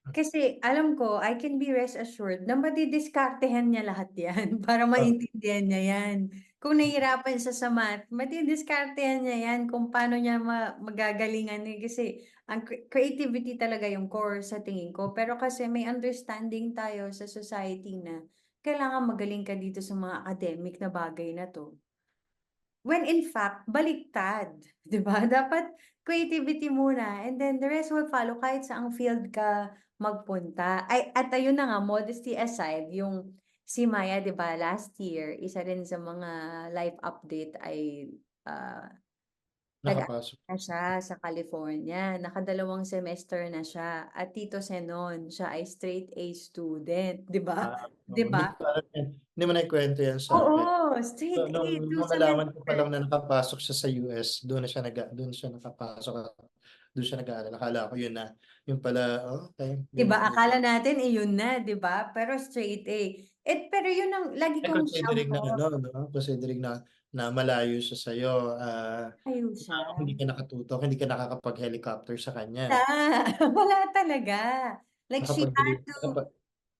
Kasi alam ko, I can be rest assured na madidiskartehan niya lahat 'yan para Ah, maintindihan niya 'yan. Kung nahihirapan siya sa math, madidiskartehan niya 'yan kung paano niya magagalingan, eh, kasi ang creativity talaga yung core sa tingin ko. Pero kasi may understanding tayo sa society na kailangan magaling ka dito sa mga academic na bagay na 'to. When in fact, baliktad, 'di ba? Dapat creativity muna and then the rest will follow kahit saang field ka magpunta. Ay, at ayun na nga, modesty aside, yung si Maya, 'di ba, last year, isa rin sa mga life update ay, ah, nag-aral nakapasok. na siya sa California, nakadalawang semester na siya at Tito Senon, siya ay straight A student, 'di ba? Oo, 'Di ba? hindi mo naikwento yan sa akin. Oo, So, straight A, two nung nalaman ko pa semester. lang na nakapasok siya sa US, doon siya nakapasok at doon siya nag-aaral. Akala ko yun na, yun pala, okay, 'Di ba, ganun pala siya. akala natin, eh, yun na, 'di ba? Pero straight A. Pero yun ang lagi Ay, kong considering na sample, ano, no? Considering na malayo siya sa'yo, ayaw siya. hindi ka nakatutok, hindi ka nakakapag-helicopter sa kanya. Na, wala talaga. Like Nakapag-deliver,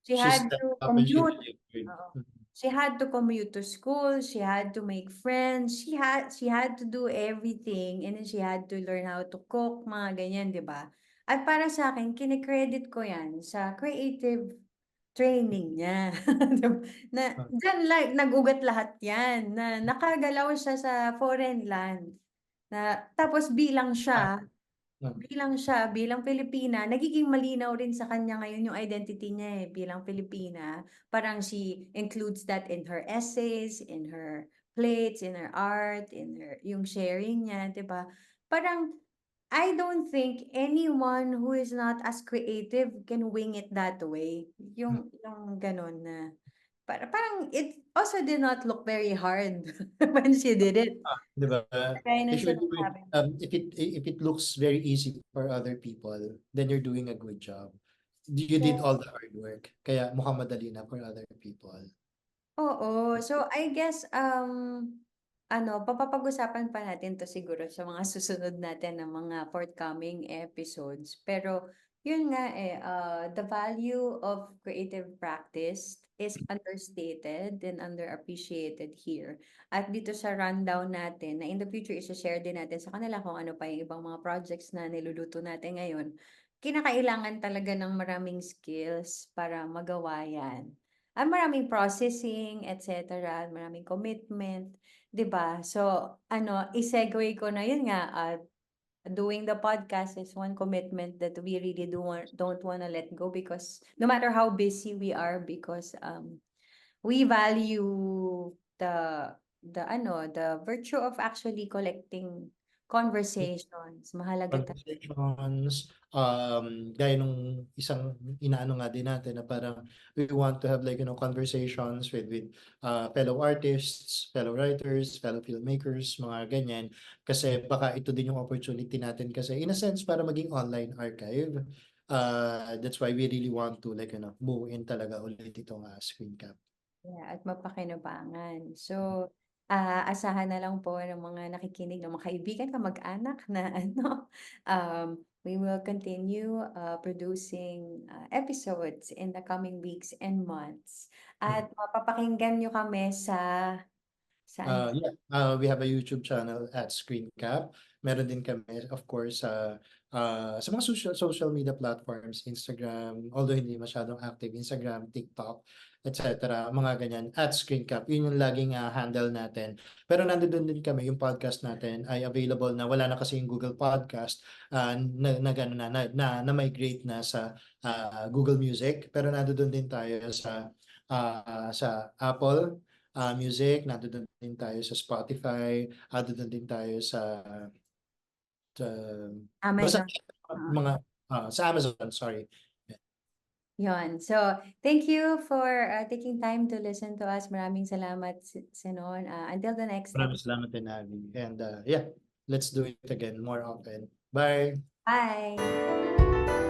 she she had stepped to up and she commute. delivered. Oo. She had to commute to school, she had to make friends, she had to do everything and then she had to learn how to cook, mga ganyan, 'di ba? At para sa'kin kine-credit ko 'yan sa creative training niya, 'di ba? Na Ah, diyan nag-ugat lahat 'yan, na nakagalaw siya sa foreign land, na tapos ah, ah, bilang Pilipina, nagiging malinaw rin sa kanya ngayon yung identity niya, eh, bilang Pilipina. Parang she includes that in her essays, in her plates, in her art, in her yung sharing niya, 'di ba? Parang I don't think anyone who is not as creative can wing it that way. ah. Yung gano'n na parang it also did not look very hard when she did it. 'Di ba? Kagaya ng If you're doing, sinasabi. if it looks very easy for other people, then you're doing a good job. You did all the hard work, kaya mukhang madali na for other people. Oo. So, I guess, papapag-usapan pa natin 'to siguro sa mga susunod natin na mga forthcoming episodes. Pero yun nga, eh, the value of creative practice is understated and underappreciated here. At dito sa rundown natin na in the future ishe-share din natin sa kanila kung ano pa yung ibang mga projects na niluluto natin ngayon, kinakailangan talaga ng maraming skills para magawa yan. Maraming processing, et cetera, maraming commitment, 'di ba? So, i-segue ko na yun nga, doing the podcast is one commitment that we really don't wanna let go because no matter how busy we are because, we value the virtue of actually collecting conversations. Mahalaga Conversations, gaya nung isang inaano nga din natin na parang we want to have like, conversations with fellow artists, fellow writers, fellow filmmakers, mga ganyan. Kasi baka ito din yung opportunity natin kasi in a sense para maging online archive. That's why we really want to like, move in talaga ulit itong screen cap. Yeah, at mapakinabangan. So, asahan na lang po ng mga nakikinig, ng mga kaibigan, kamag-anak na we will continue producing episodes in the coming weeks and months. At mapapakinggan nyo kami saan ba? Yeah, we have a YouTube channel at Screencap. Meron din kami, of course, sa mga social media platforms, Instagram, although hindi masyadong active, Instagram, TikTok, etc. Mga ganyan, at Screencap. Yun yung laging handle natin. Pero nandoon din kami, yung podcast natin ay available na, wala na kasi yung Google Podcast, na migrate na sa Google Music. Pero nandoon din tayo sa Apple music, nandoon din tayo sa Spotify, nandoon din tayo sa basta Amazon. mga sa Amazon, sorry. Yon. So, thank you for taking time to listen to us. Maraming salamat, Senon. Until the next Maraming episode. salamat din, Abby. And yeah, let's do it again more often. Bye! Bye!